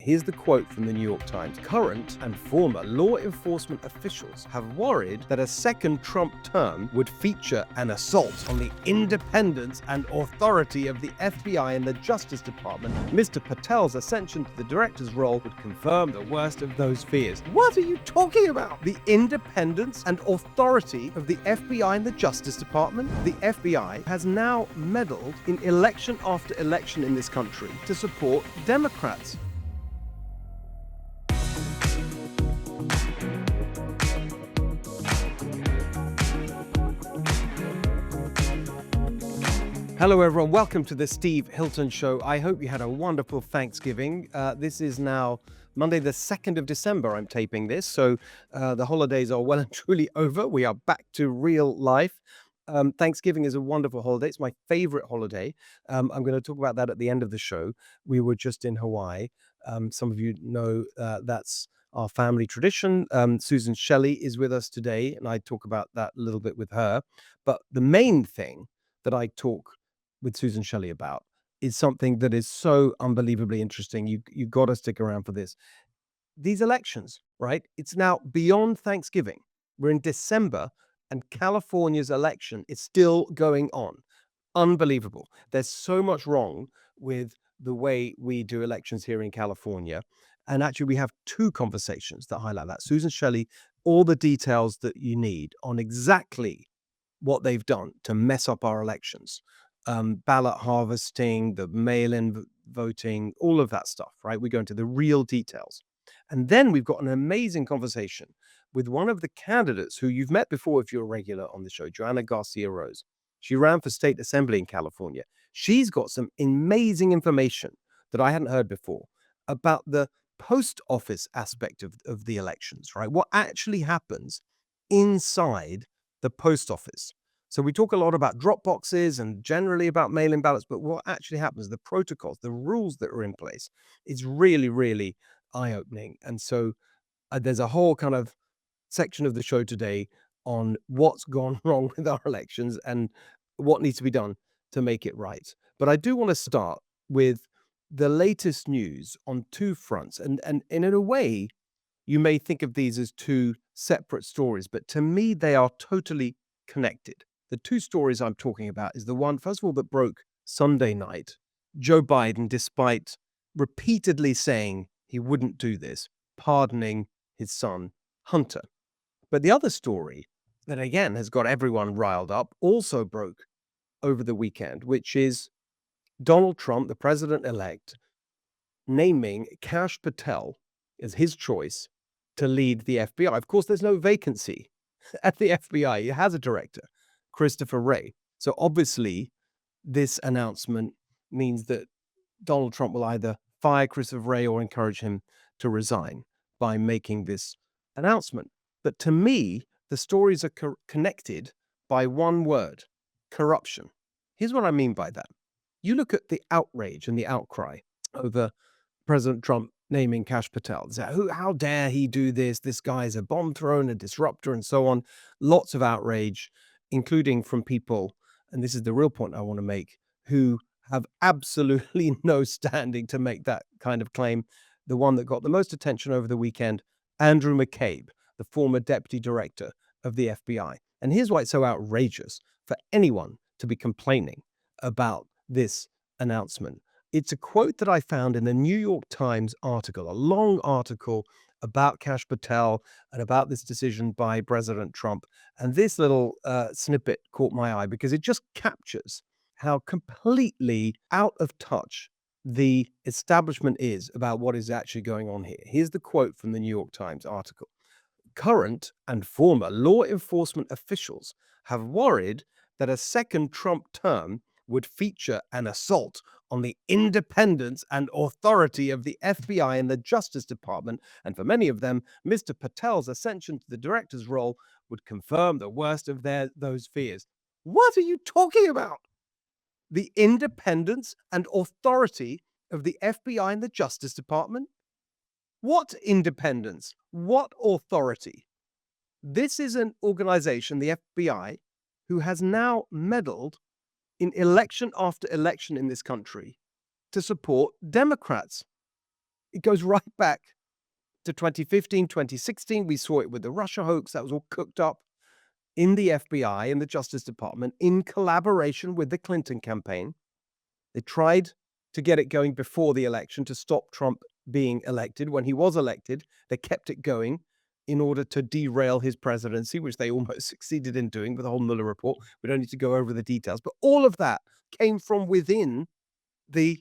Here's the quote from the New York Times. Current and former law enforcement officials have worried that a second Trump term would feature an assault on the independence and authority of the FBI and the Justice Department. Mr. Patel's ascension to the director's role would confirm the worst of those fears. What are you talking about? The independence and authority of the FBI and the Justice Department? The FBI has now meddled in election after election in this country to support Democrats. Hello, everyone. Welcome to the Steve Hilton Show. I hope you had a wonderful Thanksgiving. This is now Monday, the 2nd of December. I'm taping this, so the holidays are well and truly over. We are back to real life. Thanksgiving is a wonderful holiday. It's my favorite holiday. I'm going to talk about that at the end of the show. We were just in Hawaii. Some of you know that's our family tradition. Susan Shelley is with us today, and I talk about that a little bit with her. But the main thing that I talk with Susan Shelley about is something that is so unbelievably interesting. You got to stick around for this. These elections, right? It's now beyond Thanksgiving. We're in December, and California's election is still going on. Unbelievable. There's so much wrong with the way we do elections here in California. And actually, we have two conversations that highlight that. Susan Shelley, all the details that you need on exactly what they've done to mess up our elections. Ballot harvesting, the mail-in voting, all of that stuff, right? We go into the real details. And then we've got an amazing conversation with one of the candidates who you've met before if you're a regular on the show, Joanna Garcia Rose. She ran for state assembly in California. She's got some amazing information that I hadn't heard before about the post office aspect of the elections, right? What actually happens inside the post office. So we talk a lot about drop boxes and generally about mail-in ballots, but what actually happens, the protocols, the rules that are in place, is really, really eye-opening. And so there's a whole kind of section of the show today on what's gone wrong with our elections and what needs to be done to make it right. But I do want to start with the latest news on two fronts. And in a way, you may think of these as two separate stories, but to me, they are totally connected. The two stories I'm talking about is the one, first of all, that broke Sunday night. Joe Biden, despite repeatedly saying he wouldn't do this, pardoning his son, Hunter. But the other story that, again, has got everyone riled up also broke over the weekend, which is Donald Trump, the president-elect, naming Kash Patel as his choice to lead the FBI. Of course, there's no vacancy at the FBI. It has a director, Christopher Wray. So obviously, this announcement means that Donald Trump will either fire Christopher Wray or encourage him to resign by making this announcement. But to me, the stories are connected by one word: corruption. Here's what I mean by that. You look at the outrage and the outcry over President Trump naming Kash Patel. How dare he do this? This guy is a bomb thrower, a disruptor, and so on. Lots of outrage, including from people, and this is the real point I want to make, who have absolutely no standing to make that kind of claim. The one that got the most attention over the weekend, Andrew McCabe, the former deputy director of the FBI. And here's why it's so outrageous for anyone to be complaining about this announcement. It's a quote that I found in the New York Times article, a long article about Kash Patel and about this decision by President Trump. And this little snippet caught my eye because it just captures how completely out of touch the establishment is about what is actually going on here. Here's the quote from the New York Times article. Current and former law enforcement officials have worried that a second Trump term would feature an assault on the independence and authority of the FBI and the Justice Department, and for many of them, Mr. Patel's ascension to the director's role would confirm the worst of those fears. What are you talking about? The independence and authority of the FBI and the Justice Department? What independence? What authority? This is an organization, the FBI, who has now meddled in election after election in this country to support Democrats. It goes right back to 2015, 2016. We saw it with the Russia hoax. That was all cooked up in the FBI and the Justice Department in collaboration with the Clinton campaign. They tried to get it going before the election to stop Trump being elected. When he was elected, they kept it going in order to derail his presidency, which they almost succeeded in doing with the whole Mueller report. We don't need to go over the details, but all of that came from within the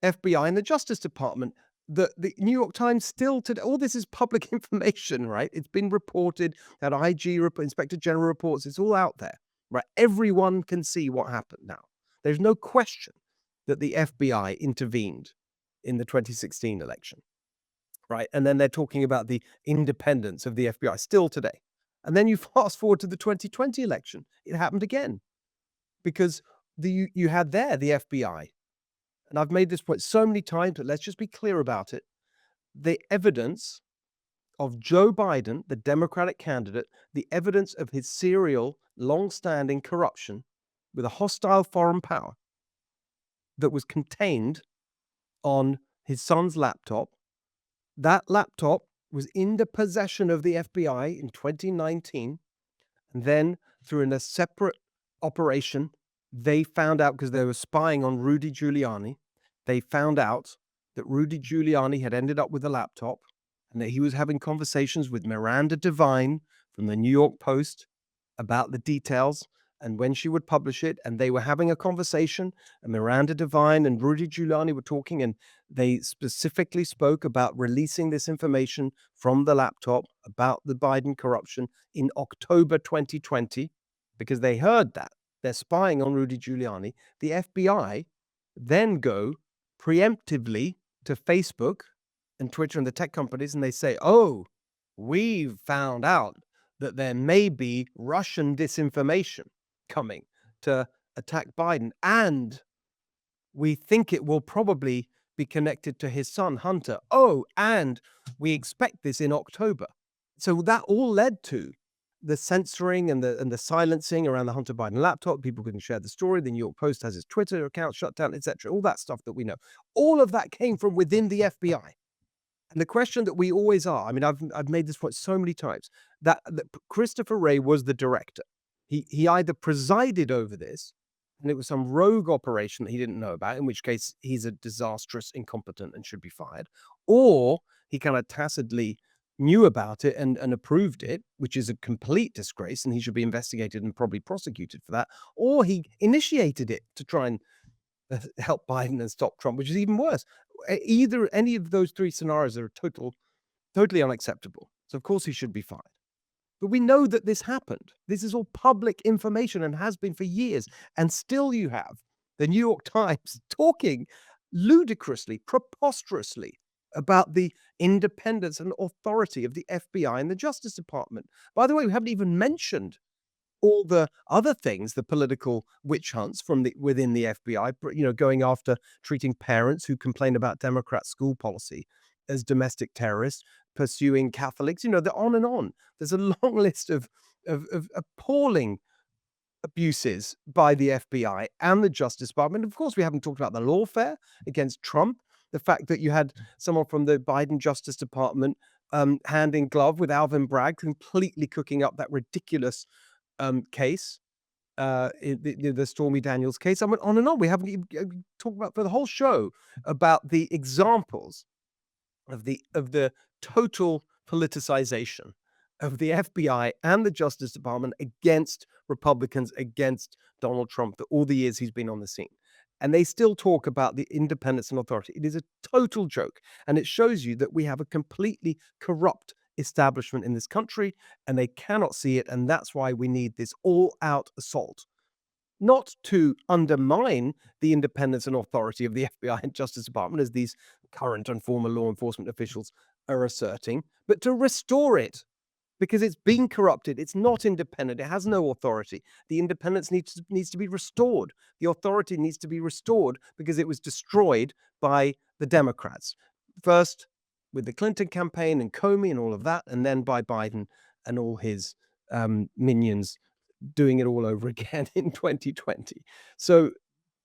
FBI and the Justice Department. The New York Times still today, all this is public information, right? It's been reported, that IG report, Inspector General reports, it's all out there, right? Everyone can see what happened now. There's no question that the FBI intervened in the 2016 election, right? And then they're talking about the independence of the FBI still today. And then you fast forward to the 2020 election, it happened again because you had there the FBI, and I've made this point so many times, but let's just be clear about it. The evidence of Joe Biden, the Democratic candidate, the evidence of his serial, long-standing corruption with a hostile foreign power that was contained on his son's laptop. That laptop was in the possession of the FBI in 2019. And then through a separate operation, they found out, because they were spying on Rudy Giuliani, they found out that Rudy Giuliani had ended up with a laptop and that he was having conversations with Miranda Devine from the New York Post about the details and when she would publish it. And they were having a conversation, and Miranda Devine and Rudy Giuliani were talking, and they specifically spoke about releasing this information from the laptop about the Biden corruption in October 2020, because they heard that they're spying on Rudy Giuliani. The FBI then go preemptively to Facebook and Twitter and the tech companies, and they say, oh, we've found out that there may be Russian disinformation coming to attack Biden, and we think it will probably be connected to his son, Hunter. Oh, and we expect this in October. So that all led to the censoring and the silencing around the Hunter Biden laptop. People couldn't share the story. The New York Post has its Twitter account shut down, etc. All that stuff that we know. All of that came from within the FBI. And the question that we always are, I mean, I've made this point so many times, that Christopher Wray was the director. He either presided over this, and it was some rogue operation that he didn't know about, in which case he's a disastrous, incompetent, and should be fired, or he kind of tacitly knew about it and approved it, which is a complete disgrace, and he should be investigated and probably prosecuted for that, or he initiated it to try and help Biden and stop Trump, which is even worse. Any of those three scenarios are totally unacceptable. So of course he should be fired. But we know that this happened. This is all public information and has been for years. And still you have the New York Times talking ludicrously, preposterously about the independence and authority of the FBI and the Justice Department. By the way, we haven't even mentioned all the other things, the political witch hunts from within the FBI, going after, treating parents who complain about Democrat school policy as domestic terrorists, pursuing Catholics, they're on and on. There's a long list of appalling abuses by the FBI and the Justice Department. Of course, we haven't talked about the lawfare against Trump, the fact that you had someone from the Biden Justice Department hand in glove with Alvin Bragg, completely cooking up that ridiculous case, the Stormy Daniels case. I went on and on. We haven't even talked about for the whole show about the examples of the total politicization of the FBI and the Justice Department against Republicans, against Donald Trump, for all the years he's been on the scene. And they still talk about the independence and authority. It is a total joke. And it shows you that we have a completely corrupt establishment in this country, and they cannot see it. And that's why we need this all-out assault, not to undermine the independence and authority of the FBI and Justice Department, as these current and former law enforcement officials are asserting, but to restore it, because it's been corrupted. It's not independent. It has no authority. The independence needs to be restored. The authority needs to be restored because it was destroyed by the Democrats. First with the Clinton campaign and Comey and all of that, and then by Biden and all his minions doing it all over again in 2020. So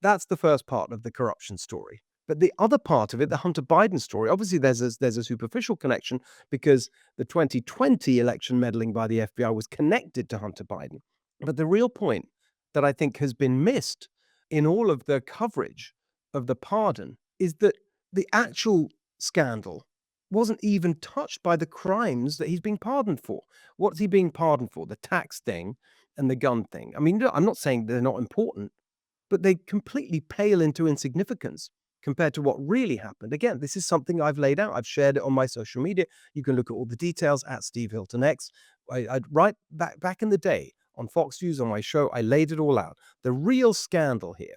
that's the first part of the corruption story. But the other part of it, the Hunter Biden story, obviously there's a superficial connection because the 2020 election meddling by the FBI was connected to Hunter Biden. But the real point that I think has been missed in all of the coverage of the pardon is that the actual scandal wasn't even touched by the crimes that he's being pardoned for. What's he being pardoned for? The tax thing and the gun thing. I mean, I'm not saying they're not important, but they completely pale into insignificance compared to what really happened. Again, this is something I've laid out. I've shared it on my social media. You can look at all the details at Steve Hilton X. I'd right back in the day on Fox News on my show, I laid it all out. The real scandal here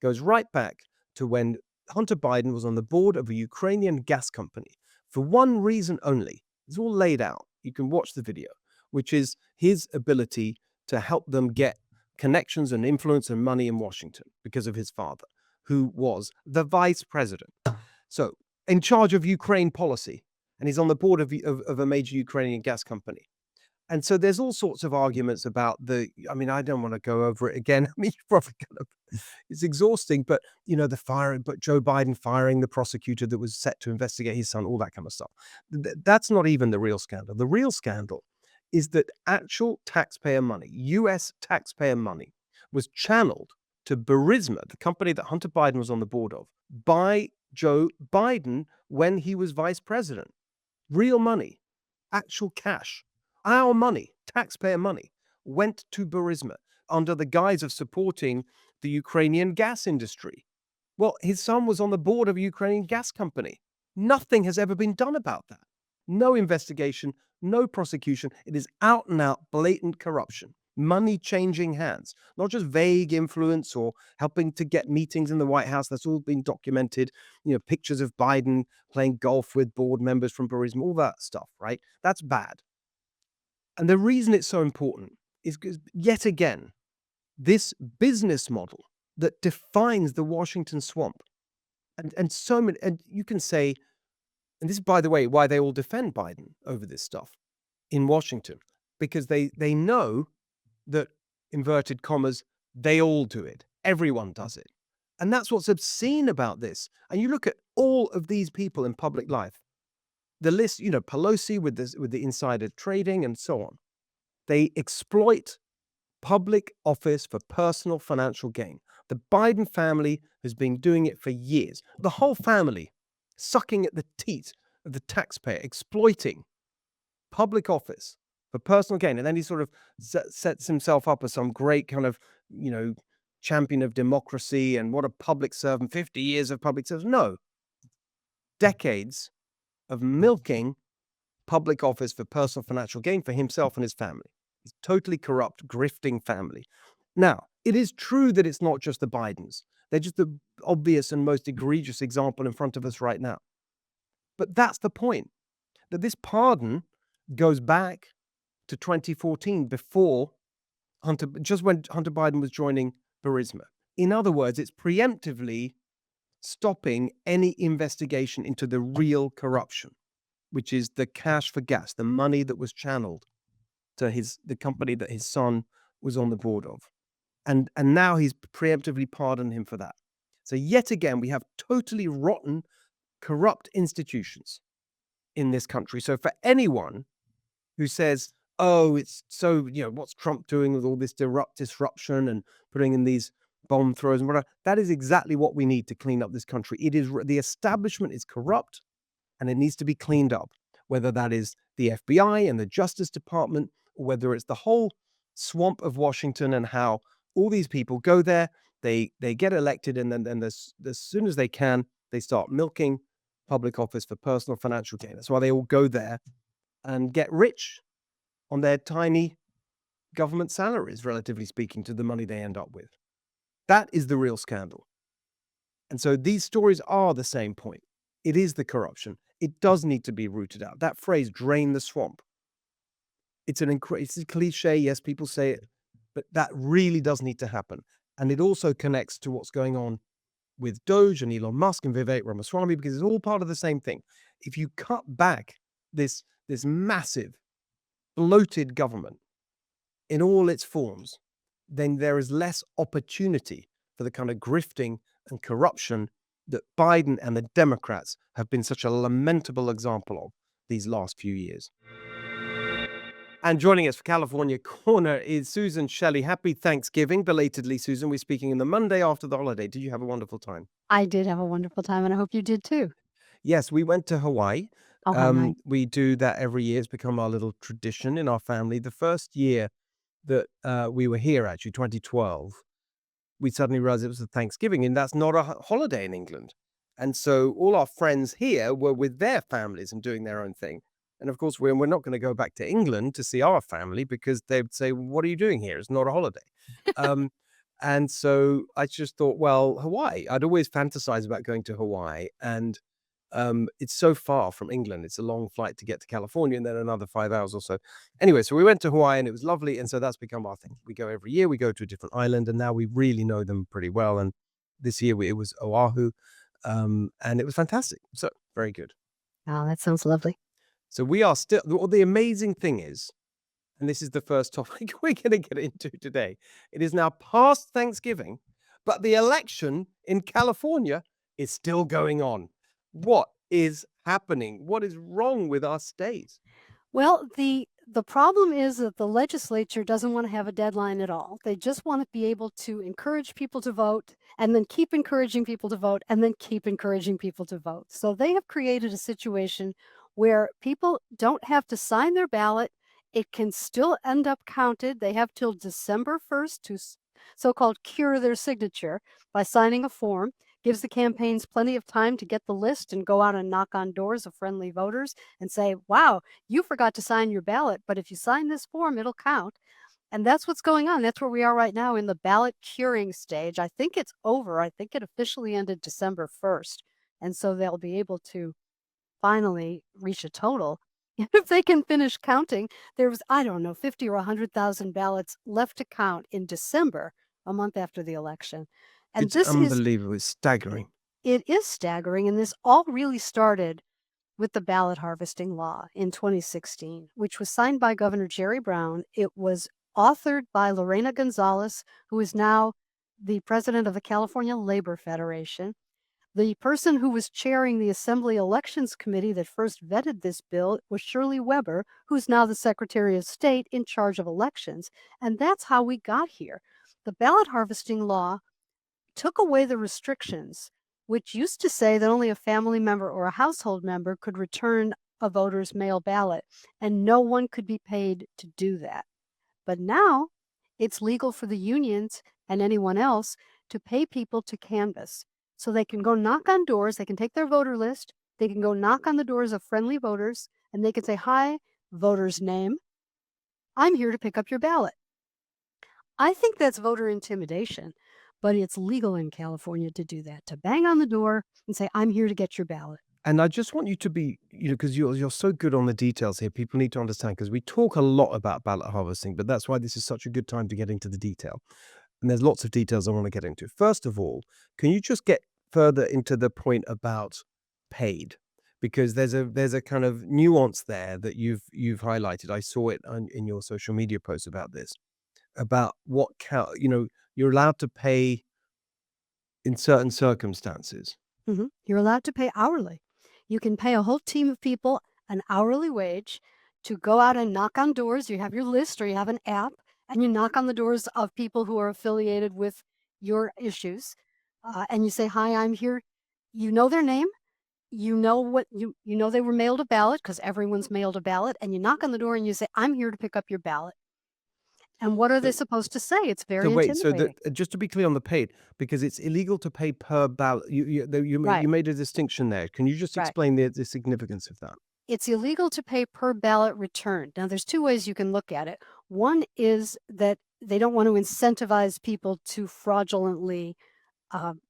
goes right back to when Hunter Biden was on the board of a Ukrainian gas company for one reason only. It's all laid out. You can watch the video, which is his ability to help them get connections and influence and money in Washington because of his father, who was the vice president. So, in charge of Ukraine policy, and he's on the board of a major Ukrainian gas company. And so there's all sorts of arguments about I mean, I don't want to go over it again. I mean, you're probably going to, it's exhausting, but, but Joe Biden firing the prosecutor that was set to investigate his son, all that kind of stuff. That's not even the real scandal. The real scandal is that actual taxpayer money, US taxpayer money, was channeled to Burisma, the company that Hunter Biden was on the board of, by Joe Biden when he was vice president. Real money, actual cash. Our money, taxpayer money, went to Burisma under the guise of supporting the Ukrainian gas industry. Well, his son was on the board of a Ukrainian gas company. Nothing has ever been done about that. No investigation, no prosecution. It is out and out blatant corruption. Money changing hands, not just vague influence or helping to get meetings in the White House. That's all been documented. Pictures of Biden playing golf with board members from Burisma, all that stuff, right? That's bad. And the reason it's so important is because, yet again, this business model that defines the Washington swamp, and so many, and you can say, and this is, by the way, why they all defend Biden over this stuff in Washington, because they know that, inverted commas, they all do it. Everyone does it. And that's what's obscene about this. And you look at all of these people in public life, the list, Pelosi with the insider trading and so on. They exploit public office for personal financial gain. The Biden family has been doing it for years. The whole family sucking at the teat of the taxpayer, exploiting public office for personal gain. And then he sort of sets himself up as some great kind of, champion of democracy and what a public servant, 50 years of public service. No. Decades of milking public office for personal financial gain for himself and his family. It's totally corrupt, grifting family. Now, it is true that it's not just the Bidens. They're just the obvious and most egregious example in front of us right now. But that's the point, that this pardon goes back to 2014, just when Hunter Biden was joining Burisma. In other words, it's preemptively stopping any investigation into the real corruption, which is the cash for gas, the money that was channeled to the company that his son was on the board of. And now he's preemptively pardoned him for that. So yet again, we have totally rotten, corrupt institutions in this country. So for anyone who says, oh, it's so, what's Trump doing with all this disruption and putting in these bomb throws and whatever, that is exactly what we need to clean up this country. The establishment is corrupt and it needs to be cleaned up, whether that is the FBI and the Justice Department, or whether it's the whole swamp of Washington and how all these people go there, they get elected, and then as soon as they can, they start milking public office for personal financial gain. That's why they all go there and get rich on their tiny government salaries, relatively speaking, to the money they end up with. That is the real scandal. And so these stories are the same point. It is the corruption. It does need to be rooted out. That phrase, drain the swamp. It's a cliche. Yes, people say it, but that really does need to happen. And it also connects to what's going on with Doge and Elon Musk and Vivek Ramaswamy, because it's all part of the same thing. If you cut back this massive, bloated government in all its forms, then there is less opportunity for the kind of grifting and corruption that Biden and the Democrats have been such a lamentable example of these last few years. And joining us for California Corner is Susan Shelley. Happy Thanksgiving, belatedly, Susan. We're speaking in the Monday after the holiday. Did you have a wonderful time? I did have a wonderful time, and I hope you did too. Yes, we went to Hawaii. Oh, how nice. We do that every year. It's become our little tradition in our family. The first year that we were here, actually, 2012, we suddenly realized it was a Thanksgiving, and that's not a holiday in England. And so all our friends here were with their families and doing their own thing. And of course, we're not going to go back to England to see our family because they'd say, "What are you doing here? It's not a holiday." Um, and so I just thought, well, Hawaii. I'd always fantasized about going to Hawaii, and it's so far from England. It's a long flight to get to California and then another 5 hours or so. Anyway, so we went to Hawaii and it was lovely, and so that's become our thing. We go every year, we go to a different island, and now we really know them pretty well, and this year it was Oahu, and it was fantastic. So, very good. Oh, that sounds lovely. So we are still well, the amazing thing is, and this is the first topic we're gonna get into today, it is now past Thanksgiving, but the election in California is still going on. What is happening? What is wrong with our state? Well, the problem is that the legislature doesn't want to have a deadline at all. They just want to be able to encourage people to vote and then keep encouraging people to vote and then keep encouraging people to vote. So they have created a situation where people don't have to sign their ballot. It can still end up counted. They have till December 1st to so-called cure their signature by signing a form. Gives the campaigns plenty of time to get the list and go out and knock on doors of friendly voters and say, wow, you forgot to sign your ballot, but if you sign this form, it'll count. And that's what's going on. That's where we are right now in the ballot curing stage. I think it's over. I think it officially ended December 1st. And so they'll be able to finally reach a total. If they can finish counting, there's, I don't know, 50 or 100,000 ballots left to count in December, a month after the election. And It's this is, unbelievable. It's staggering. it is staggering. And this all really started with the ballot harvesting law in 2016, which was signed by Governor Jerry Brown. It was authored by Lorena Gonzalez, who is now the president of the California Labor Federation. The person who was chairing the Assembly Elections Committee that first vetted this bill was Shirley Weber, who's now the Secretary of State in charge of elections. And that's how we got here. The ballot harvesting law took away the restrictions, which used to say that only a family member or a household member could return a voter's mail ballot, and no one could be paid to do that. But now it's legal for the unions and anyone else to pay people to canvass. So they can go knock on doors, they can take their voter list, they can go knock on the doors of friendly voters, and they can say, hi, voter's name, I'm here to pick up your ballot. I think that's voter intimidation, but it's legal in California to do that, to bang on the door and say, I'm here to get your ballot. And I just want you to be, because you're so good on the details here. People need to understand because we talk a lot about ballot harvesting, but that's why this is such a good time to get into the detail. And there's lots of details I want to get into. First of all, can you just get further into the point about paid? Because there's a kind of nuance there that you've highlighted. I saw it in your social media posts about this, about what count. You're allowed to pay in certain circumstances. You're allowed to pay hourly. You can pay a whole team of people an hourly wage to go out and knock on doors. You have your list or you have an app, and you knock on the doors of people who are affiliated with your issues. And you say, hi, I'm here. You know their name. You know what you know they were mailed a ballot because everyone's mailed a ballot, and you knock on the door and you say, I'm here to pick up your ballot. And what are they So supposed to say? It's So very wait, so intimidating. just to be clear on the paid, because it's illegal to pay per ballot. You Right, made a distinction there. Can you just right. explain the significance of that? It's illegal to pay per ballot returned. Now, there's two ways you can look at it. One is that they don't want to incentivize people to fraudulently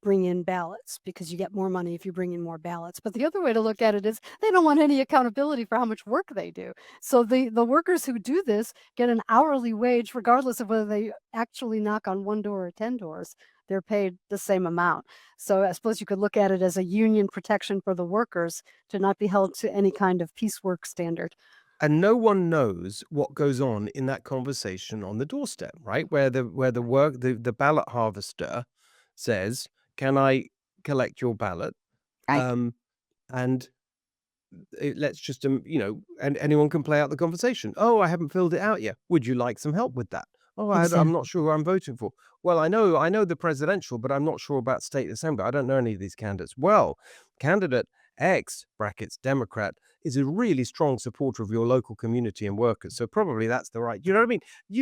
bring in ballots because you get more money if you bring in more ballots. But the other way to look at it is they don't want any accountability for how much work they do. So the workers who do this get an hourly wage regardless of whether they actually knock on one door or 10 doors. They're paid the same amount. So I suppose you could look at it as a union protection for the workers to not be held to any kind of piecework standard. And no one knows what goes on in that conversation on the doorstep, right? Where the ballot harvester says, "Can I collect your ballot, Right. um, and let's just, and anyone can play out the conversation. Oh, I haven't filled it out yet. Would you like some help with that? Oh, I'm not Exactly. sure who I'm voting for. Well, I know the presidential, but I'm not sure about state assembly. I don't know any of these candidates. Well, candidate X brackets Democrat is a really strong supporter of your local community and workers. So probably that's the right. You know what I mean?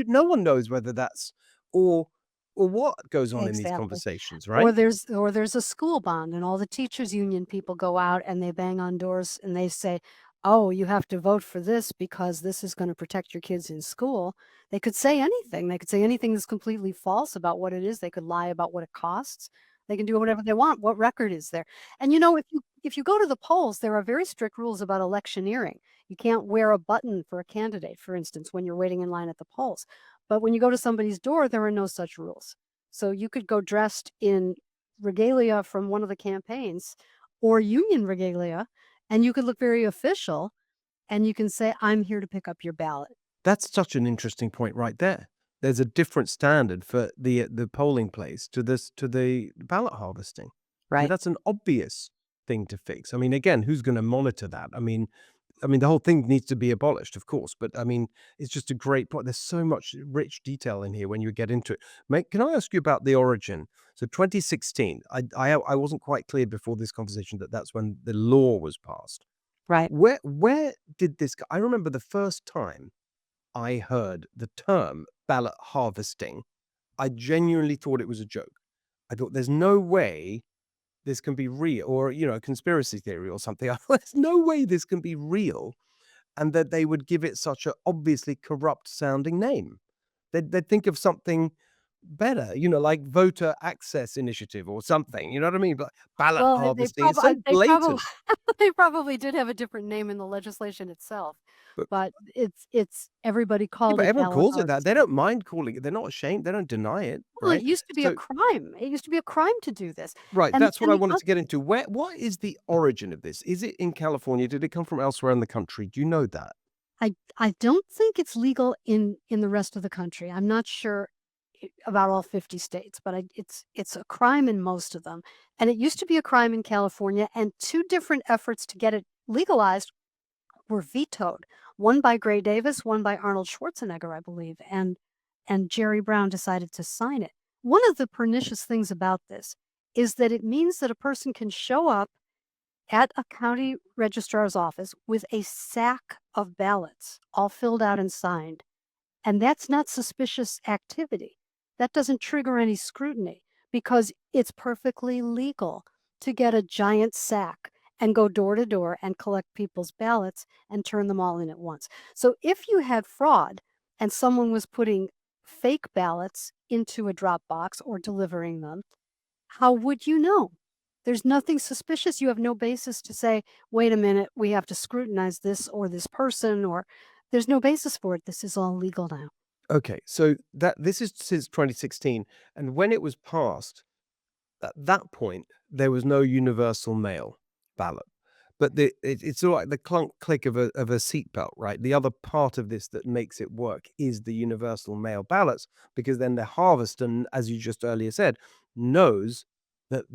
No one knows whether that's or or what goes on in these Exactly. conversations, Or right? there's a school bond and all the teachers union people go out and they bang on doors and they say, "Oh, you have to vote for this because this is going to protect your kids in school." They could say anything. They could say anything that's completely false about what it is. They could lie about what it costs. They can do whatever they want. What record is there? And if you go to the polls, there are very strict rules about electioneering. You can't wear a button for a candidate, for instance, when you're waiting in line at the polls. But when you go to somebody's door, there are no such rules. So you could go dressed in regalia from one of the campaigns or union regalia, and you could look very official and you can say, "I'm here to pick up your ballot." That's such an interesting point right there. There's a different standard for the polling place to the ballot harvesting. I mean, Right. that's an obvious thing to fix. I mean, again, who's going to monitor that? I mean, the whole thing needs to be abolished, of course. But I mean, it's just a great point. There's so much rich detail in here when you get into it. Mate, can I ask you about the origin? So 2016, I wasn't quite clear before this conversation that that's when the law was passed. Right. Where did this go? I remember the first time I heard the term ballot harvesting, I genuinely thought it was a joke. I thought there's no way this can be real or, a conspiracy theory or something. I thought there's no way this can be real and that they would give it such a obviously corrupt sounding name. They'd think of something better, like voter access initiative or something. You know what I mean? But ballot Well, harvesting is so blatant. they probably did have a different name in the legislation itself, But but it's everybody yeah, called but it everyone ballot calls it that. They harvesting. don't mind calling it. They're not ashamed. They don't deny it, Well, it right? used to be a So crime. It used to be a crime to do this. right, And that's what and I the wanted oth to get into. What is the origin of this? Is it in California? Did it come from elsewhere in the country? Do you know that? I don't think it's legal in the rest of the country. I'm not sure about all 50 states, but it's a crime in most of them. And it used to be a crime in California, and two different efforts to get it legalized were vetoed. One by Gray Davis, one by Arnold Schwarzenegger, I believe, and Jerry Brown decided to sign it. One of the pernicious things about this is that it means that a person can show up at a county registrar's office with a sack of ballots all filled out and signed. And that's not suspicious activity. That doesn't trigger any scrutiny because it's perfectly legal to get a giant sack and go door to door and collect people's ballots and turn them all in at once. So if you had fraud and someone was putting fake ballots into a drop box or delivering them, how would you know? There's nothing suspicious. You have no basis to say, wait a minute, we have to scrutinize this or this person, or there's no basis for it. This is all legal now. Okay, so this is since 2016, and when it was passed, at that point, there was no universal mail ballot. But it's all like the clunk click of a seatbelt, right? The other part of this that makes it work is the universal mail ballots, because then the harvester, as you just earlier said, knows that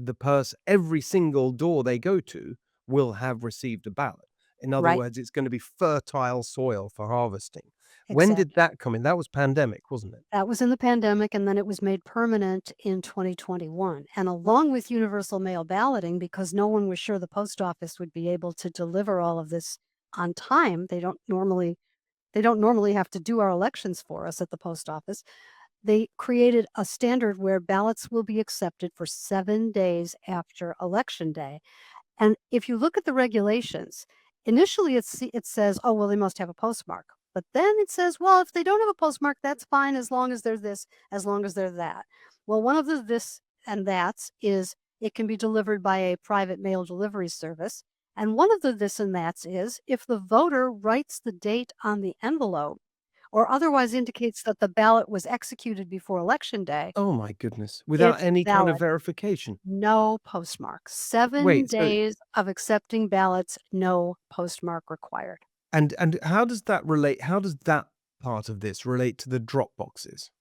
every single door they go to will have received a ballot. In other Right. words, it's going to be fertile soil for harvesting. When did Exactly. that come in? That was pandemic, wasn't it? That was in the pandemic, and then it was made permanent in 2021. And along with universal mail balloting, because no one was sure the post office would be able to deliver all of this on time, they don't normally have to do our elections for us at the post office. They created a standard where ballots will be accepted for 7 days after election day. And if you look at the regulations, initially it says, "Oh, well, they must have a postmark." But then it says, "Well, if they don't have a postmark, that's fine as long as they're this, as long as they're that." Well, one of the this and that's is it can be delivered by a private mail delivery service. And one of the this and that's is if the voter writes the date on the envelope or otherwise indicates that the ballot was executed before election day, Oh my goodness, without it's any kind of valid. verification. No postmark. 7 Wait, so days of accepting ballots, no postmark required. and how does that relate how does that part of this relate to the drop boxes?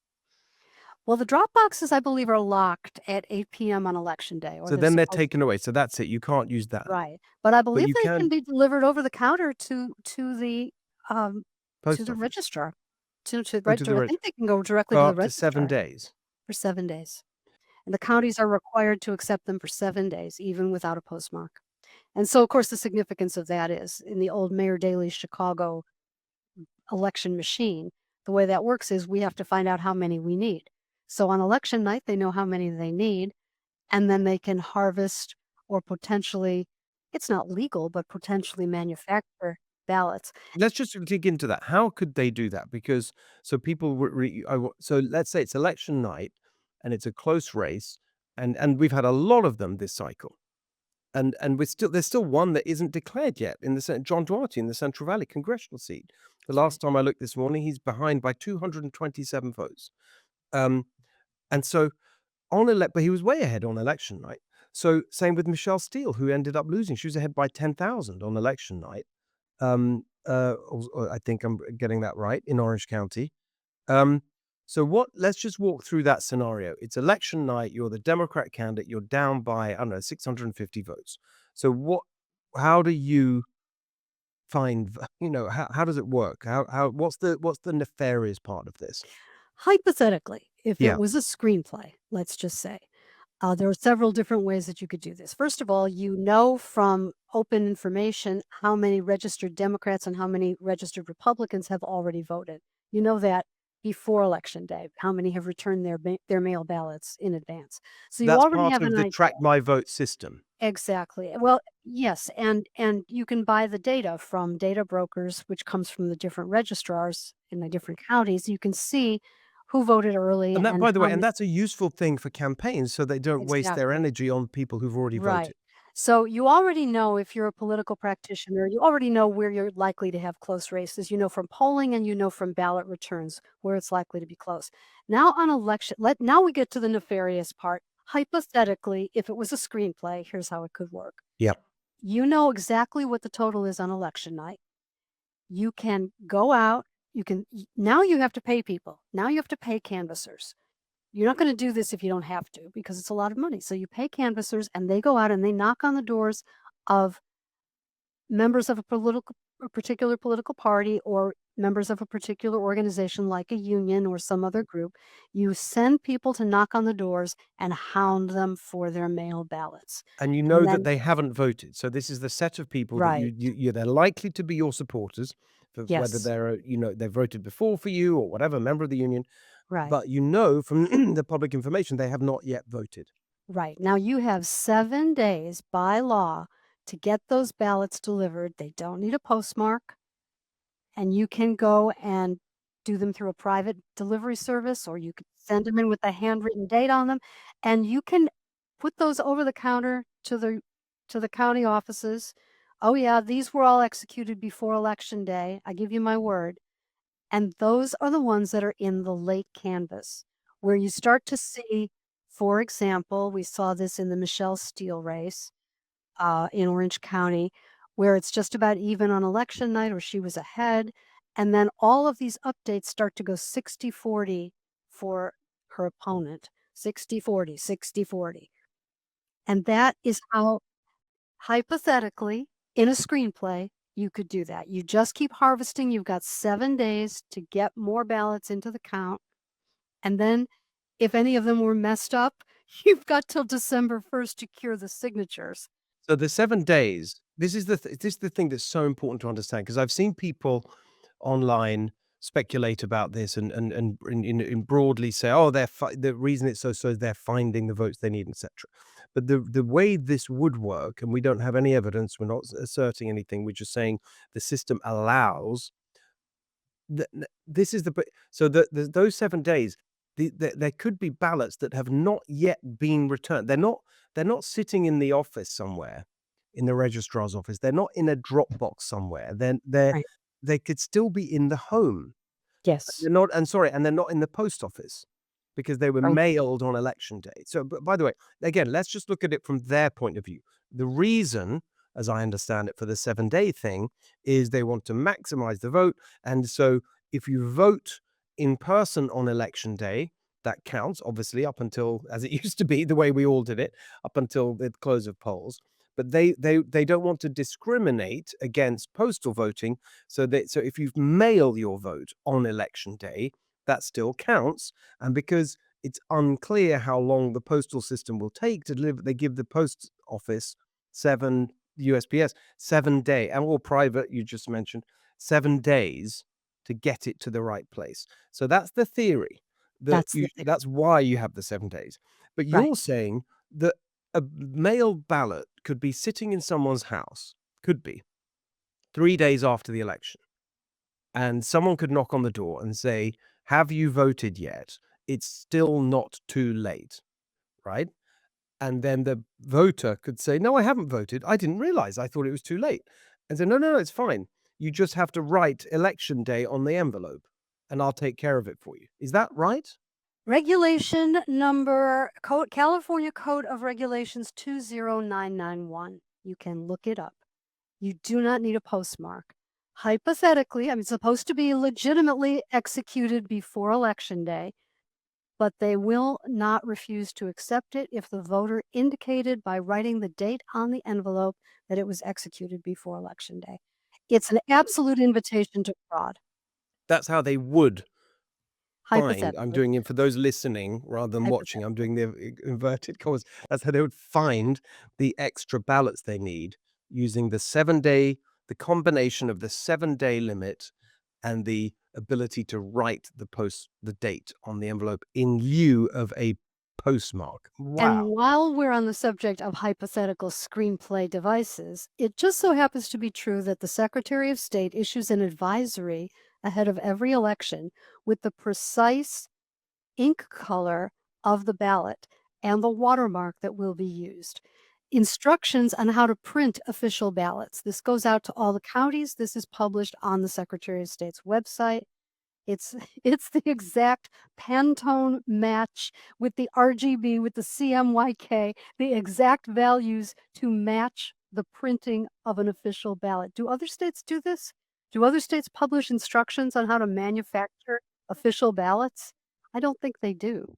Well, the drop boxes, I believe, are locked at 8 p.m. on election day, or So they're then they're supposed taken away. So that's it. You can't use that. right. But I But believe you they can can be delivered over the counter um, to post the office. registrar. Go to the I reg. think they can go directly Go to the up to 7 registrar days. for 7 days. And the counties are required to accept them for 7 days, even without a postmark. And so, of course, the significance of that is in the old Mayor Daley's Chicago election machine, the way that works is we have to find out how many we need. So on election night, they know how many they need, and then they can harvest or potentially, it's not legal, but potentially manufacture ballots. Let's just dig into that. How could they do that? Because so people so let's say it's election night and it's a close race and we've had a lot of them this cycle. And there's still one that isn't declared yet in the John Duarte in the Central Valley congressional seat. The That's right. last time I looked this morning, he's behind by 227 votes. Um, and so but he was way ahead on election night. So same with Michelle Steele, who ended up losing. She was ahead by 10,000 on election night. I think I'm getting that right in Orange County. Um, so let's just walk through that scenario. It's election night. You're the Democrat candidate. You're down by, I don't know, 650 votes. So how do you how does it work? What's the nefarious part of this? Hypothetically, if it Yeah. was a screenplay, let's just say, there are several different ways that you could do this. First of all, you know from open information how many registered Democrats and how many registered Republicans have already voted. You know that before election day, how many have returned their mail ballots in advance. So you That's already part have of an the idea. track my vote system. Exactly. Well, yes, and you can buy the data from data brokers, which comes from the different registrars in the different counties. You can see who voted early And that, and by the how way, and many. that's a useful thing for campaigns so they don't waste their Exactly. energy on people who've already Right. voted. So you already know if you're a political practitioner, you already know where you're likely to have close races. You know from polling and you know from ballot returns where it's likely to be close. Now on election, now we get to the nefarious part. Hypothetically, if it was a screenplay, here's how it could work. Yeah. You know exactly what the total is on election night. You can go out, now you have to pay people. Now you have to pay canvassers. You're not gonna do this if you don't have to because it's a lot of money. So you pay canvassers and they go out and they knock on the doors of members of a particular political party or members of a particular organization like a union or some other group. You send people to knock on the doors and hound them for their mail ballots. And you And know that then they haven't voted. So this is the set of people that right. they're likely to be your supporters, for whether Yes. they've voted before for you or whatever, member of the union, Right. but you know from the public information they have not yet voted. Right. Now you have 7 days by law to get those ballots delivered. They don't need a postmark, and you can go and do them through a private delivery service, or you can send them in with a handwritten date on them, and you can put those over the counter to the county offices. "Oh, yeah, these were all executed before election day. I give you my word." And those are the ones that are in the late canvas, where you start to see, for example, we saw this in the Michelle Steele race in Orange County, where it's just about even on election night or she was ahead. And then all of these updates start to go 60-40 for her opponent, 60-40, 60-40. And that is how, hypothetically, in a screenplay, you could do that. You just keep harvesting. You've got 7 days to get more ballots into the count. And then if any of them were messed up, you've got till December 1st to cure the signatures. So the 7 days, this is the thing that's so important to understand because I've seen people online speculate about this and broadly say, "Oh, the reason it's so they're finding the votes they need, etc." But the way this would work, and we don't have any evidence, we're not asserting anything, we're just saying the system allows this is the so those 7 days, there could be ballots that have not yet been returned. They're not sitting in the office somewhere, in the registrar's office. They're not in a Dropbox somewhere. Right. They could still be in the home. Yes. And they're not in the post office because they were Right. mailed on election day. So, but by the way, again, let's just look at it from their point of view. The reason, as I understand it, for the 7 day thing is they want to maximize the vote. And so if you vote in person on election day, that counts, obviously, up until, as it used to be, the way we all did it, up until the close of polls. But they don't want to discriminate against postal voting, so if you mail your vote on election day, that still counts. And because it's unclear how long the postal system will take to deliver, they give the post office seven USPS 7 day, and all private you just mentioned 7 days to get it to the right place. So that's the theory that That's the thing. that's why you have the 7 days. But Right. you're saying that a mail ballot could be sitting in someone's house, could be 3 days after the election, and someone could knock on the door and say, "Have you voted yet? It's still not too late," right? And then the voter could say, "No, I haven't voted. I didn't realize. I thought it was too late." And say, "No, no, no, it's fine. You just have to write election day on the envelope, and I'll take care of it for you." Is that right? Regulation number code California Code of Regulations 20991. You can look it up. You do not need a postmark. Hypothetically, I mean, it's supposed to be legitimately executed before election day, but they will not refuse to accept it if the voter indicated by writing the date on the envelope that it was executed before election day. It's an absolute invitation to fraud, That's how they would find. I'm hypothetically. doing it for those listening rather than watching. I'm Hypothetically. doing the inverted commas. That's how they would find the extra ballots they need using the combination of the 7 day limit and the ability to write the date on the envelope in lieu of a postmark. And Wow. while we're on the subject of hypothetical screenplay devices, it just so happens to be true that the Secretary of State issues an advisory ahead of every election with the precise ink color of the ballot and the watermark that will be used. Instructions on how to print official ballots. This goes out to all the counties. This is published on the Secretary of State's website. It's it's the exact Pantone match with the RGB, with the CMYK, the exact values to match the printing of an official ballot. Do other states do this? Do other states publish instructions on how to manufacture official ballots? I don't think they do,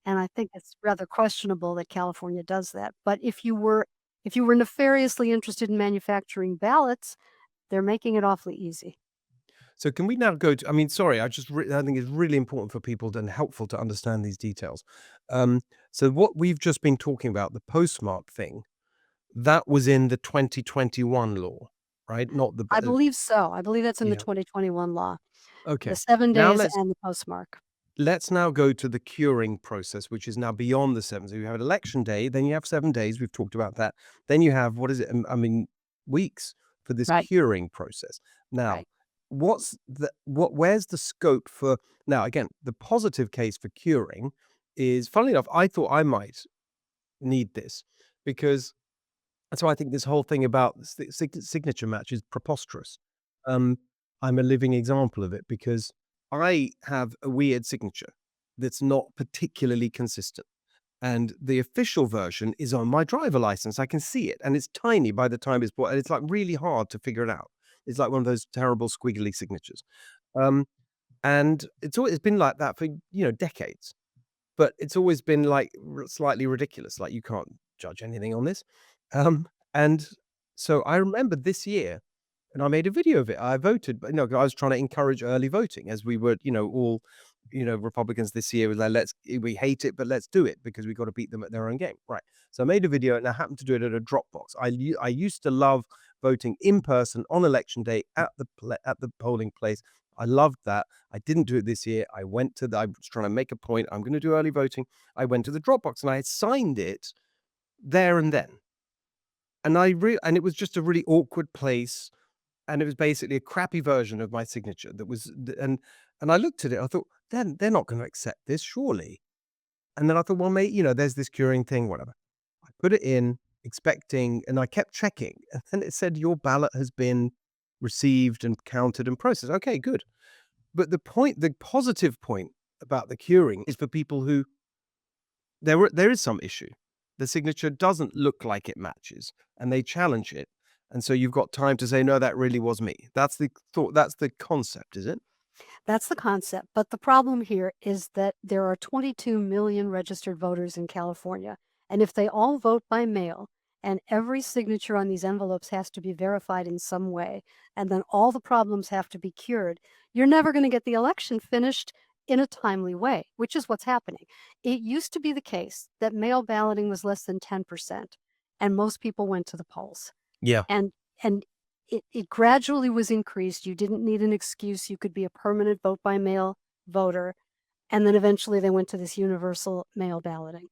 and I think it's rather questionable that California does that. But if you were nefariously interested in manufacturing ballots, they're making it awfully easy. So can we now go to, I mean, sorry, I think it's really important for people and helpful to understand these details. Um, so what we've just been talking about, the postmark thing, that was in the 2021 law, right? Not the I believe so. I believe that's in the yeah. 2021 law, the Okay. 7 Now days let's and the postmark. let's now go to the curing process, which is now beyond the 7. So you have election day, then you have 7 days, we've talked about that. Then you have, what is it? I mean, weeks for this Right, curing process. Now, right. where's the scope for, now again, the positive case for curing is, funnily enough, I thought I might need this because that's why I think this whole thing about signature match is preposterous. Um, I'm a living example of it because I have a weird signature that's not particularly consistent. And the official version is on my driver license. I can see it, and it's tiny by the time it's bought, and it's like really hard to figure it out. It's like one of those terrible squiggly signatures. Um, and it's been like that for decades. But it's always been, like, slightly ridiculous, like, you can't judge anything on this. And so I remember this year, and I made a video of it. I voted, but, 'cause I was trying to encourage early voting as we were, all, Republicans this year was like, we hate it, but let's do it because we gotta beat them at their own game." Right. So I made a video, and I happened to do it at a Dropbox. I used to love voting in person on election day at the polling place. I loved that. I didn't do it this year. I was trying to make a point. I'm gonna do early voting. I went to the Dropbox, and I had signed it there and then. And it was just a really awkward place, and it was basically a crappy version of my signature that was and I looked at it, I thought, They're not gonna accept this, surely." And then I thought, "Well, there's this curing thing, whatever." I put it in, expecting, and I kept checking, and then it said, "Your ballot has been received and counted and processed." Okay, good. But the positive point about the curing is for people who there is some issue. The signature doesn't look like it matches, and they challenge it. And so you've got time to say, "No, that really was me." That's the thought, that's the concept, is it? That's the concept. But the problem here is that there are 22 million registered voters in California. And if they all vote by mail, and every signature on these envelopes has to be verified in some way, and then all the problems have to be cured, you're never going to get the election finished in a timely way, which is what's happening. It used to be the case that mail balloting was less than 10%, and most people went to the polls. Yeah. And it gradually was increased. You didn't need an excuse. You could be a permanent vote by mail voter. And then eventually they went to this universal mail balloting.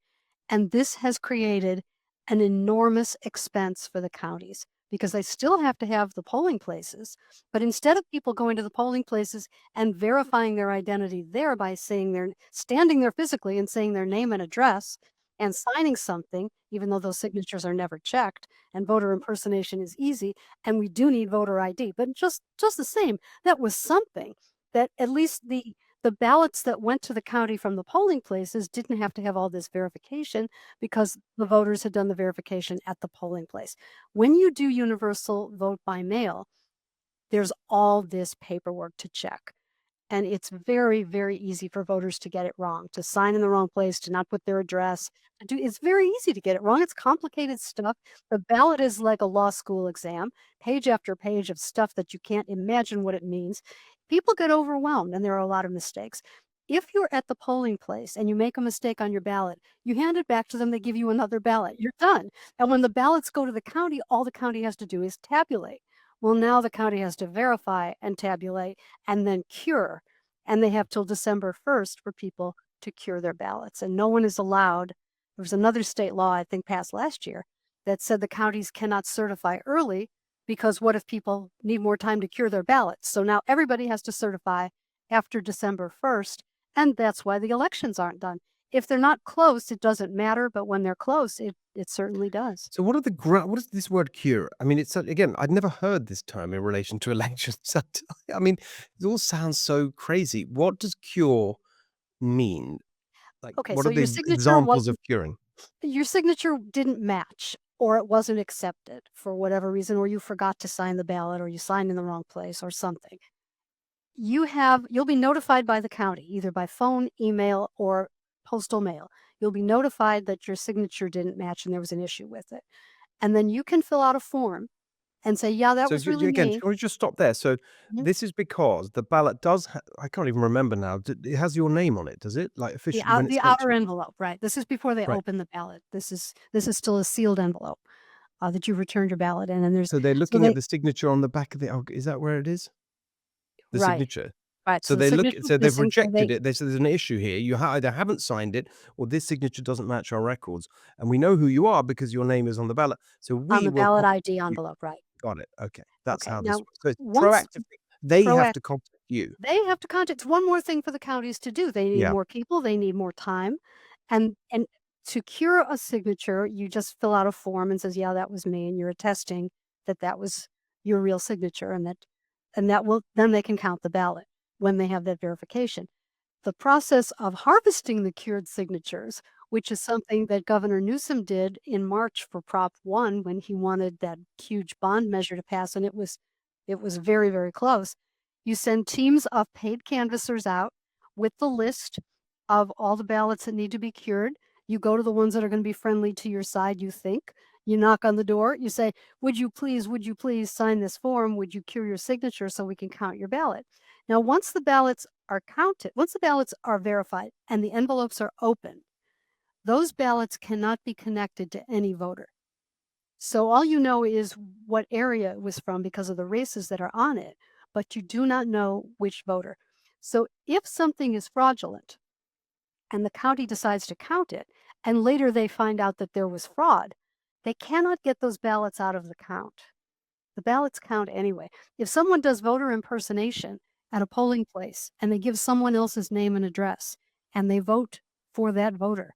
And this has created an enormous expense for the counties because they still have to have the polling places. But instead of people going to the polling places and verifying their identity there by saying they're standing there physically and saying their name and address and signing something, even though those signatures are never checked, and voter impersonation is easy, and we do need voter ID. But just the same, that was something that at least the ballots that went to the county from the polling places didn't have to have all this verification because the voters had done the verification at the polling place. When you do universal vote by mail, there's all this paperwork to check. And it's very, very easy for voters to get it wrong, to sign in the wrong place, to not put their address. It's very easy to get it wrong. It's complicated stuff. The ballot is like a law school exam, page after page of stuff that you can't imagine what it means. People get overwhelmed, and there are a lot of mistakes. If you're at the polling place and you make a mistake on your ballot, you hand it back to them, they give you another ballot. You're done. And when the ballots go to the county, all the county has to do is tabulate. Well, now the county has to verify and tabulate and then cure. And they have till December 1st for people to cure their ballots. And no one is allowed. There was another state law, I think, passed last year that said the counties cannot certify early because what if people need more time to cure their ballots? So now everybody has to certify after December 1st. And that's why the elections aren't done. If they're not close, it doesn't matter. But when they're close, it certainly does. So what is this word cure? I mean, it's again, I'd never heard this term in relation to elections. I mean, it all sounds so crazy. What does cure mean? Like, Okay, what so are your the signature examples wasn't of curing? your signature didn't match or it wasn't accepted for whatever reason, or you forgot to sign the ballot or you signed in the wrong place or something. You'll be notified by the county, either by phone, email, or postal mail. You'll be notified that your signature didn't match and there was an issue with it. And then you can fill out a form and say, yeah, that So was really again, me. can we just stop there? So Mhm. this is because the ballot does. I can't even remember now. It has your name on it, does it? Like officially when it's The sent to outer you, envelope, right? This is before they right? open the ballot. This is still a sealed envelope that you returned your ballot in, and there's So they're so looking at they the signature on the back of the. Oh, is that where it is? The right. signature. Right, So so the they look. signature's So they've missing, so rejected they it. They said there's an issue here. You either haven't signed it, or this signature doesn't match our records, and we know who you are because your name is on the ballot. So on we the will ballot contact ID you. envelope, right. Got it. Okay, that's Okay, how this now works. So it's once proactively. They have proact to contact you. they have to contact it's one more thing for the counties to do. They need Yeah. more people, they need more time, and to cure a signature, you just fill out a form and says, "Yeah, that was me," and you're attesting that that was your real signature and that will then they can count the ballot when they have that verification. The process of harvesting the cured signatures, which is something that Governor Newsom did in March for Prop 1 when he wanted that huge bond measure to pass, and it was very, very close. You send teams of paid canvassers out with the list of all the ballots that need to be cured. You go to the ones that are going to be friendly to your side, you think. You knock on the door, you say, would you please sign this form? Would you cure your signature so we can count your ballot? Now, once the ballots are counted, once the ballots are verified and the envelopes are open, those ballots cannot be connected to any voter. So all you know is what area it was from because of the races that are on it, but you do not know which voter. So if something is fraudulent and the county decides to count it, and later they find out that there was fraud, they cannot get those ballots out of the count. The ballots count anyway. If someone does voter impersonation at a polling place and they give someone else's name and address and they vote for that voter,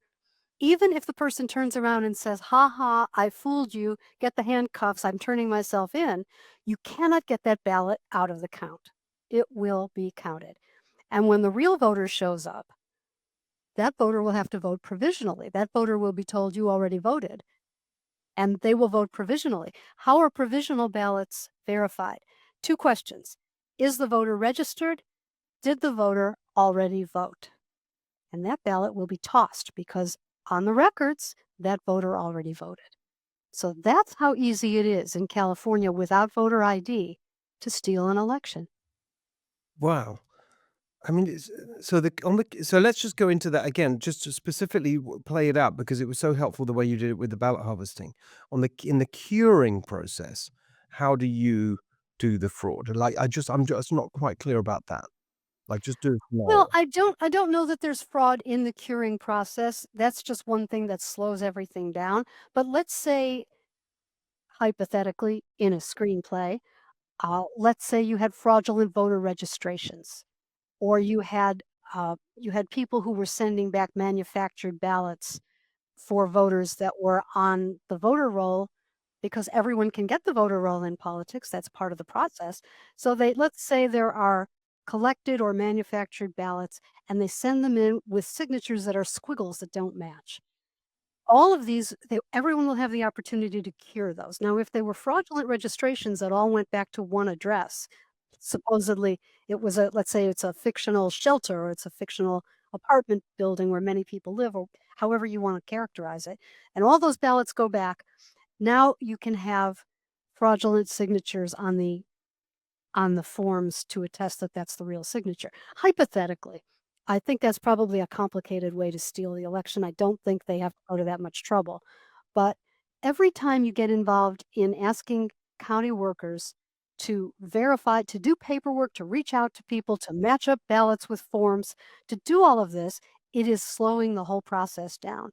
even if the person turns around and says, ha ha, I fooled you, get the handcuffs, I'm turning myself in, you cannot get that ballot out of the count. It will be counted. And when the real voter shows up, that voter will have to vote provisionally. That voter will be told you already voted and they will vote provisionally. How are provisional ballots verified? Two questions. Is the voter registered? did the voter already vote? And that ballot will be tossed because on the records, that voter already voted. So that's how easy it is in California without voter ID to steal an election. Wow. I mean, so so let's just go into that again, just to specifically play it out because it was so helpful the way you did it with the ballot harvesting. In the curing process, how do you do the fraud? Like, I'm just not quite clear about that. Like, just do a Well, scenario. I don't know that there's fraud in the curing process. That's just one thing that slows everything down. But let's say hypothetically in a screenplay, let's say you had fraudulent voter registrations or you had people who were sending back manufactured ballots for voters that were on the voter roll because everyone can get the voter roll in politics. That's part of the process. So let's say there are collected or manufactured ballots and they send them in with signatures that are squiggles that don't match. All of these, everyone will have the opportunity to cure those. Now, if they were fraudulent registrations that all went back to one address, supposedly it was let's say it's a fictional shelter or it's a fictional apartment building where many people live, or however you want to characterize it, and all those ballots go back, now you can have fraudulent signatures on the forms to attest that that's the real signature. Hypothetically, I think that's probably a complicated way to steal the election. I don't think they have to go to that much trouble. But every time you get involved in asking county workers to verify, to do paperwork, to reach out to people, to match up ballots with forms, to do all of this, it is slowing the whole process down.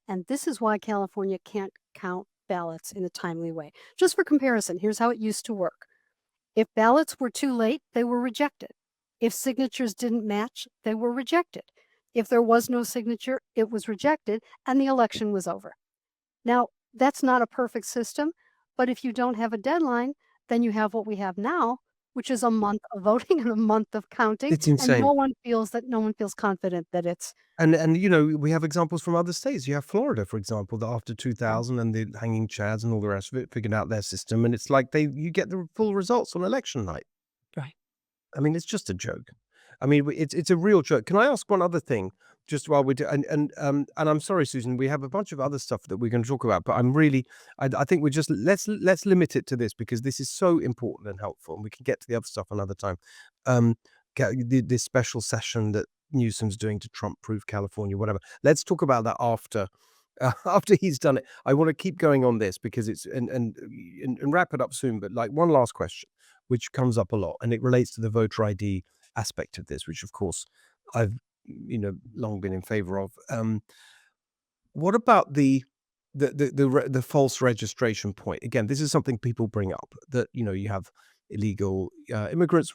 And this is why California can't count ballots in a timely way. Just for comparison, here's how it used to work. If ballots were too late, they were rejected. If signatures didn't match, they were rejected. If there was no signature, it was rejected and the election was over. Now, that's not a perfect system, but if you don't have a deadline, then you have what we have now, which is a month of voting and a month of counting, It's and insane. no one feels confident that it's And we have examples from other states. You have Florida, for example, that after right. 2000 and the hanging chads and all the rest of it figured out their system, and it's like you get the full results on election night. Right. I mean, it's just a joke. I mean, it's a real joke. Can I ask one other thing, just while we do? And I'm sorry, Susan, we have a bunch of other stuff that we're going to talk about, but I think we just let's limit it to this because this is so important and helpful, and we can get to the other stuff another time. Um, this special session that Newsom's doing to Trump-proof California, whatever. Let's talk about that after. After he's done it, I want to keep going on this because it's and wrap it up soon. But like one last question, which comes up a lot, and it relates to the voter ID aspect of this, which of course I've long been in favor of. What about the false registration point? Again, this is something people bring up that you have illegal immigrants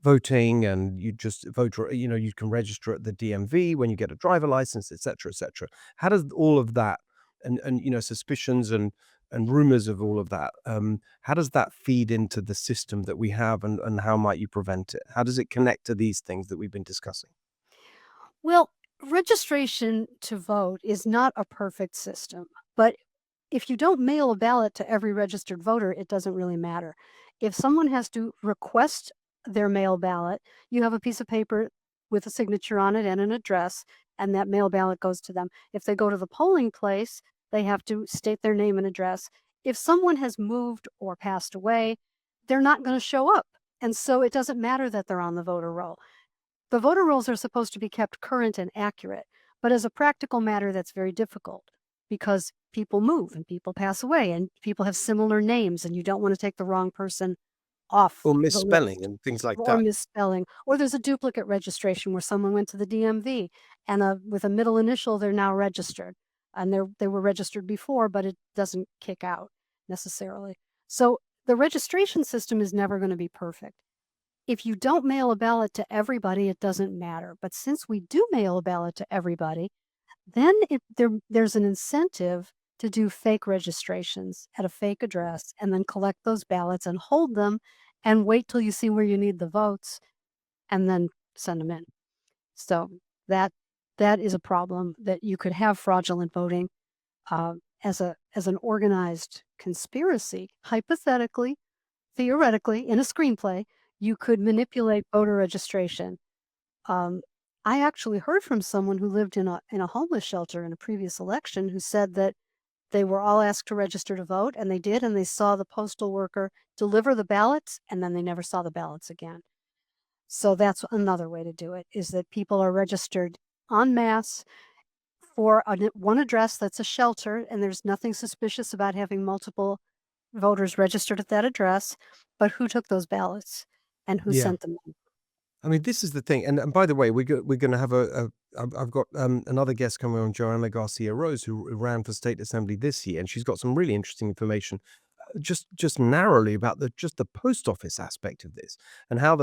voting, and you just vote, you can register at the DMV when you get a driver license, et cetera, et cetera. How does all of that and suspicions and rumors of all of that, how does that feed into the system that we have, and how might you prevent it? How does it connect to these things that we've been discussing? Well, registration to vote is not a perfect system, but if you don't mail a ballot to every registered voter, it doesn't really matter. If someone has to request their mail ballot, you have a piece of paper with a signature on it and an address, and that mail ballot goes to them. If they go to the polling place, they have to state their name and address. If someone has moved or passed away, they're not going to show up. And so it doesn't matter that they're on the voter roll. The voter rolls are supposed to be kept current and accurate, but as a practical matter, that's very difficult because people move and people pass away and people have similar names, and you don't want to take the wrong person off Or the misspelling list and things like or that? misspelling. Or there's a duplicate registration where someone went to the DMV and with a middle initial, they're now registered. And they were registered before, but it doesn't kick out necessarily. So the registration system is never going to be perfect. If you don't mail a ballot to everybody, it doesn't matter. But since we do mail a ballot to everybody, then there's an incentive to do fake registrations at a fake address and then collect those ballots and hold them and wait till you see where you need the votes and then send them in. So that that is a problem that you could have fraudulent voting uh, as an organized conspiracy, hypothetically, theoretically, in a screenplay. you could manipulate voter registration. Um, I actually heard from someone who lived in a homeless shelter in a previous election who said that they were all asked to register to vote, and they did, and they saw the postal worker deliver the ballots, and then they never saw the ballots again. So that's another way to do it, is that people are registered en masse for one address that's a shelter, and there's nothing suspicious about having multiple voters registered at that address, but who took those ballots and who Yeah. sent them in? I mean, this is the thing, and by the way, we're going to have I've got another guest coming on, Joanna Garcia Rose, who ran for state assembly this year, and she's got some really interesting information, just narrowly about the post office aspect of this, and how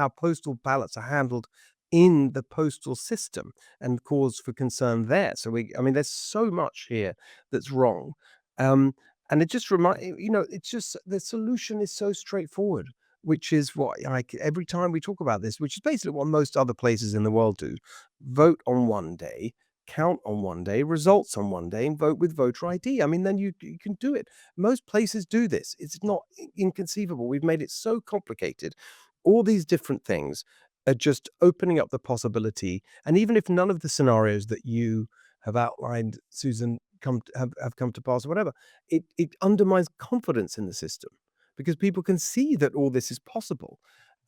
postal ballots are handled in the postal system, and cause for concern there. So I mean, there's so much here that's wrong, um, and it just it's just the solution is so straightforward, which is what, like, every time we talk about this, which is basically what most other places in the world do: vote on one day, count on one day, results on one day, and vote with voter ID. I mean, then you can do it. Most places do this. It's not inconceivable. We've made it so complicated. All these different things are just opening up the possibility. And even if none of the scenarios that you have outlined, Susan, have come to pass or whatever, it undermines confidence in the system, because people can see that all this is possible.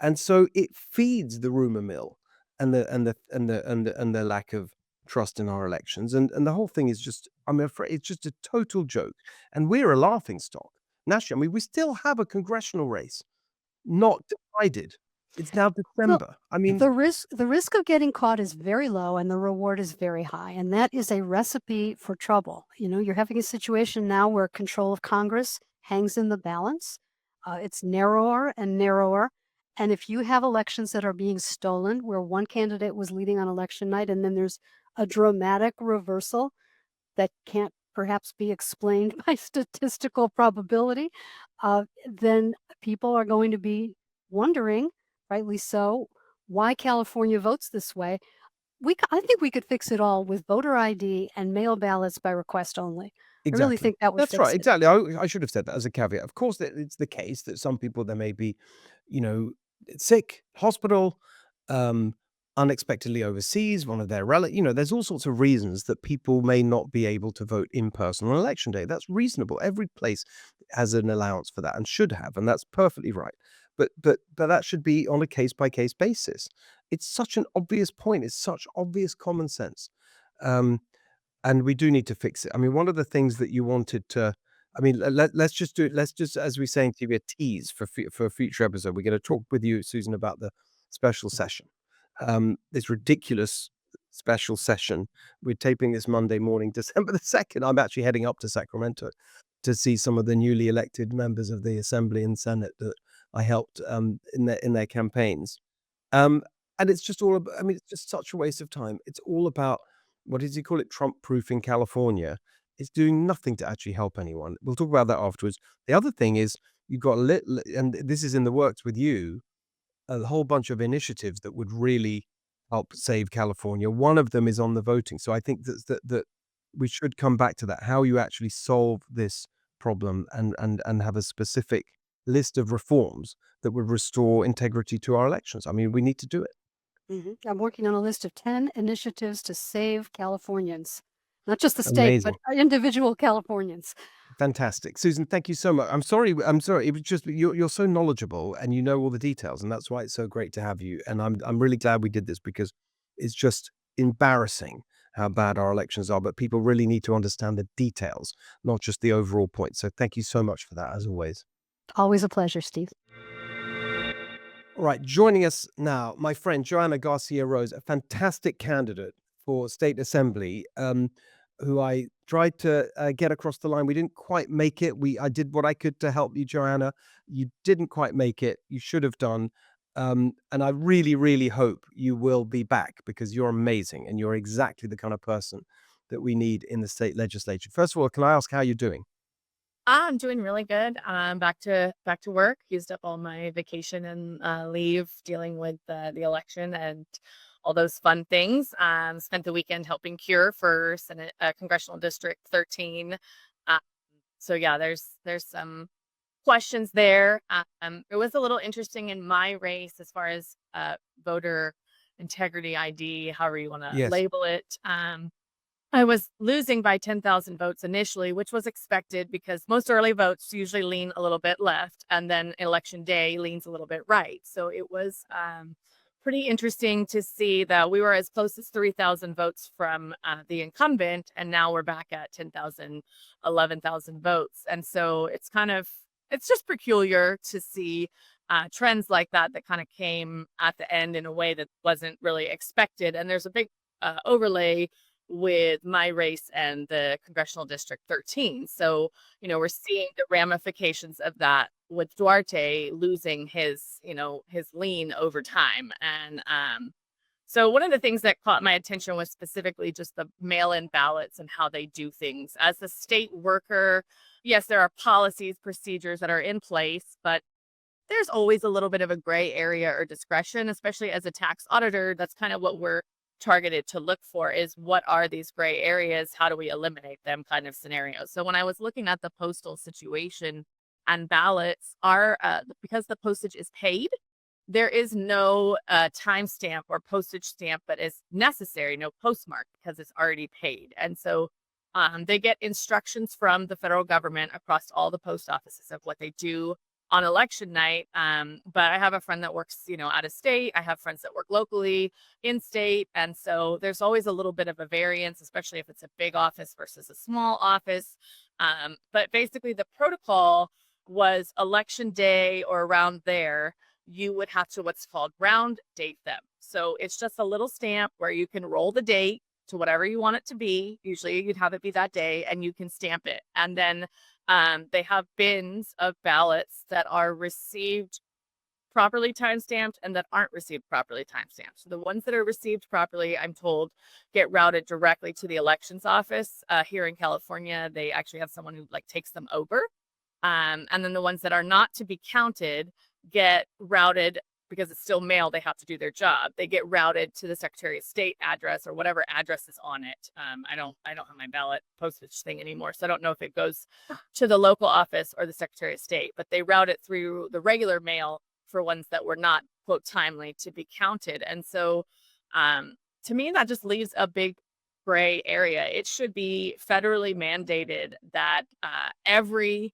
And so it feeds the rumor mill, and the lack of trust in our elections. And the whole thing is just, I'm afraid, it's just a total joke. And we're a laughing stock nationally. I mean, we still have a congressional race not decided. It's now Well, December. I mean, the risk of getting caught is very low and the reward is very high, and that is a recipe for trouble. You know, you're having a situation now where control of Congress hangs in the balance. It's narrower and narrower. And if you have elections that are being stolen, where one candidate was leading on election night, and then there's a dramatic reversal that can't perhaps be explained by statistical probability, then people are going to be wondering, rightly so, why California votes this way. I think we could fix it all with voter ID and mail ballots by request only. I really exactly. think that would That's right, fix it. exactly. I should have said that as a caveat. Of course, that it's the case that some people, there may be, you know, sick, hospital, um, unexpectedly overseas, one of their there's all sorts of reasons that people may not be able to vote in person on election day. That's reasonable. Every place has an allowance for that and should have, and that's perfectly right. But that should be on a case by case basis. It's such an obvious point. It's such obvious common sense. Um, and we do need to fix it. I mean, one of the things that you wanted to, I mean, let's just do it. Let's just, as we say in TV, a tease for a future episode. We're going to talk with you, Susan, about the special session. This ridiculous special session. We're taping this Monday morning, December the 2nd. I'm actually heading up to Sacramento to see some of the newly elected members of the Assembly and Senate that I helped in their campaigns. Um, and it's just all about, I mean, it's just such a waste of time. It's all about, what does he call it? Trump proof in California. It's doing nothing to actually help anyone. We'll talk about that afterwards. The other thing is, you've got and this is in the works with you, a whole bunch of initiatives that would really help save California. One of them is on the voting. So I think that we should come back to that, how you actually solve this problem, and have a specific list of reforms that would restore integrity to our elections. I mean, we need to do it. I'm working on a list of 10 initiatives to save Californians, not just the state, but Amazing. individual Californians. Fantastic. Susan, thank you so much. I'm sorry. It was just, you're so knowledgeable and you know all the details, and that's why it's so great to have you. And I'm really glad we did this, because it's just embarrassing how bad our elections are, but people really need to understand the details, not just the overall point. So thank you so much for that, as always. Always a pleasure, Steve. All right, joining us now, my friend Joanna Garcia Rose, a fantastic candidate for state assembly, who I tried to get across the line. We didn't quite make it. I did what I could to help you, Joanna. You didn't quite make it. You should have done. And I really, really hope you will be back, because you're amazing and you're exactly the kind of person that we need in the state legislature. First of all, can I ask how you're doing? I'm doing really good. Back to work. Used up all my vacation and leave dealing with the election and all those fun things. Spent the weekend helping cure for Senate Congressional District 13. Uh, so yeah, there's some questions there. It was a little interesting in my race as far as voter integrity ID, however you want to Yes. label it. I was losing by 10,000 votes initially, which was expected because most early votes usually lean a little bit left, and then election day leans a little bit right. So it was pretty interesting to see that we were as close as 3,000 votes from the incumbent, and now we're back at 10,000, 11,000 votes. And so it's just peculiar to see trends like that that kind of came at the end in a way that wasn't really expected. And there's a big overlay with my race and the congressional district 13. So, we're seeing the ramifications of that with Duarte losing his lean over time. And so one of the things that caught my attention was specifically just the mail-in ballots and how they do things. As a state worker, yes, there are policies, procedures that are in place, but there's always a little bit of a gray area or discretion, especially as a tax auditor. That's kind of what we're targeted to look for, is what are these gray areas? How do we eliminate them kind of scenarios? So when I was looking at the postal situation and ballots are, because the postage is paid, there is no timestamp or postage stamp that is necessary, no postmark, because it's already paid. And so they get instructions from the federal government across all the post offices of what they do on election night. But I have a friend that works, out of state. I have friends that work locally, in state. And so there's always a little bit of a variance, especially if it's a big office versus a small office. But basically the protocol was election day or around there, you would have to what's called round date them. So it's just a little stamp where you can roll the date to whatever you want it to be. Usually you'd have it be that day and you can stamp it. And then they have bins of ballots that are received properly timestamped and that aren't received properly timestamped. So the ones that are received properly, I'm told, get routed directly to the elections office. Here in California, they actually have someone who takes them over. And then the ones that are not to be counted get routed, because it's still mail, they have to do their job. They get routed to the Secretary of State address or whatever address is on it. I don't have my ballot postage thing anymore, so I don't know if it goes to the local office or the Secretary of State, but they route it through the regular mail for ones that were not, quote, timely to be counted. And so to me, that just leaves a big gray area. It should be federally mandated that every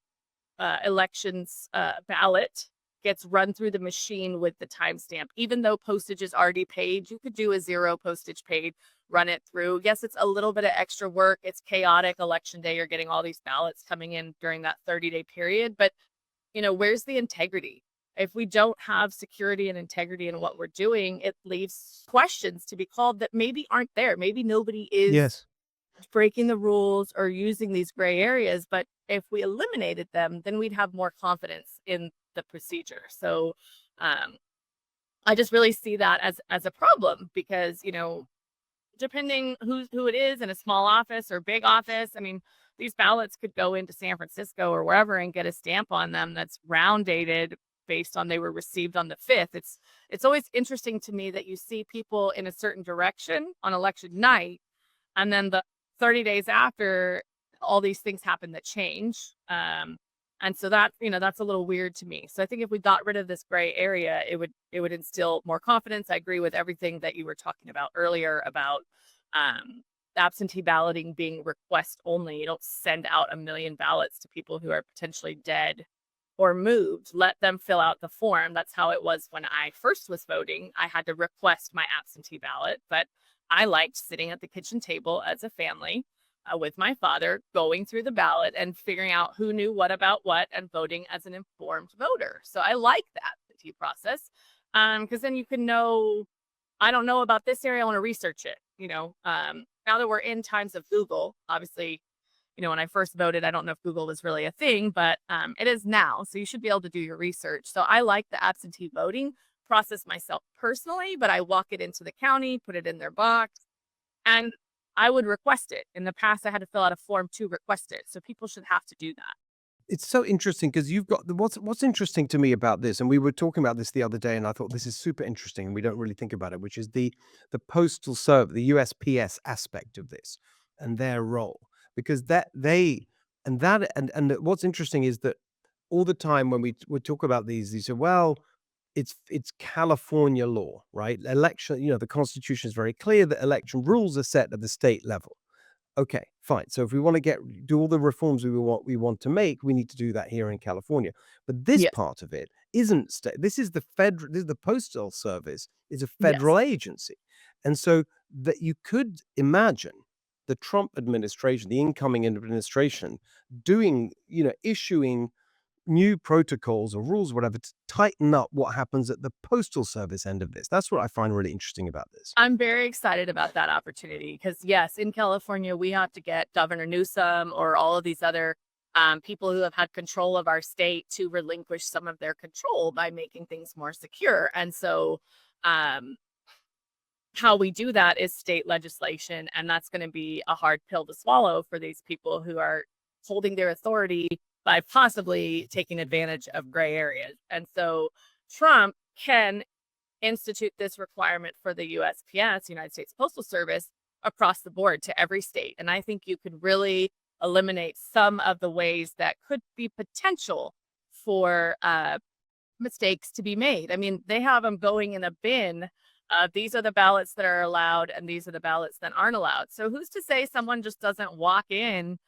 elections ballot gets run through the machine with the timestamp. Even though postage is already paid, you could do a zero postage paid, run it through. Yes, it's a little bit of extra work. It's chaotic. Election day, you're getting all these ballots coming in during that 30-day period. But, where's the integrity? If we don't have security and integrity in what we're doing, it leaves questions to be called that maybe aren't there. Maybe nobody is Yes. breaking the rules or using these gray areas. But if we eliminated them, then we'd have more confidence in the procedure. So I just really see that as a problem, because depending who it is, in a small office or big office, I mean, these ballots could go into San Francisco or wherever and get a stamp on them that's round dated based on they were received on the 5th. It's always interesting to me that you see people in a certain direction on election night, and then the 30 days after, all these things happen that change. And so that's a little weird to me. So I think if we got rid of this gray area, it would instill more confidence. I agree with everything that you were talking about earlier about absentee balloting being request only. You don't send out 1 million ballots to people who are potentially dead or moved. Let them fill out the form. That's how it was when I first was voting. I had to request my absentee ballot, but I liked sitting at the kitchen table as a family with my father, going through the ballot and figuring out who knew what about what and voting as an informed voter. So I like that absentee process, because then you can know, I don't know about this area, I want to research it. Now that we're in times of Google, obviously, when I first voted, I don't know if Google was really a thing, but it is now. So you should be able to do your research. So I like the absentee voting process myself personally, but I walk it into the county, put it in their box, and I would request it. In the past, I had to fill out a form to request it. So people should have to do that. It's so interesting because you've got what's interesting to me about this, and we were talking about this the other day, and I thought this is super interesting, and we don't really think about it, which is the postal service, the USPS aspect of this and their role, because that they and that and what's interesting is that all the time when we talk about these, you say, well, it's California law, right? Election, the Constitution is very clear that election rules are set at the state level. Okay, fine. So if we want to do all the reforms we want to make, we need to do that here in California. But this Yes. part of it isn't state. This is the Postal Service is a Yes. federal agency. And so that you could imagine the Trump administration, the incoming administration issuing new protocols or rules, whatever, to tighten up what happens at the Postal Service end of this. That's what I find really interesting about this. I'm very excited about that opportunity because, yes, in California, we have to get Governor Newsom or all of these other people who have had control of our state to relinquish some of their control by making things more secure. And so, um, how we do that is state legislation, and that's going to be a hard pill to swallow for these people who are holding their authority by possibly taking advantage of gray areas. And so, Trump can institute this requirement for the USPS, United States Postal Service, across the board to every state. And I think you could really eliminate some of the ways that could be potential for mistakes to be made. I mean, they have them going in a bin. These are the ballots that are allowed, and these are the ballots that aren't allowed. So who's to say someone just doesn't walk in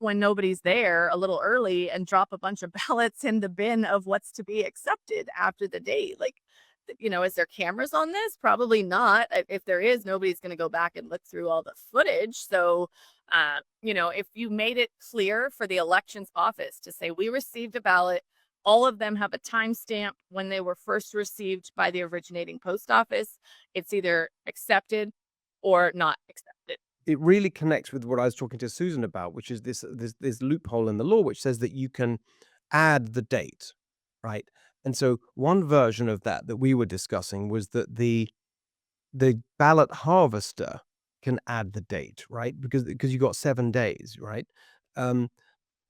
when nobody's there a little early and drop a bunch of ballots in the bin of what's to be accepted after the date? Like, is there cameras on this? Probably not. If there is, nobody's going to go back and look through all the footage. So, if you made it clear for the elections office to say, we received a ballot, all of them have a timestamp when they were first received by the originating post office, it's either accepted or not accepted. It really connects with what I was talking to Susan about, which is this loophole in the law, which says that you can add the date, right? And so one version of that we were discussing was that the ballot harvester can add the date, right? Because you got 7 days, right? Um,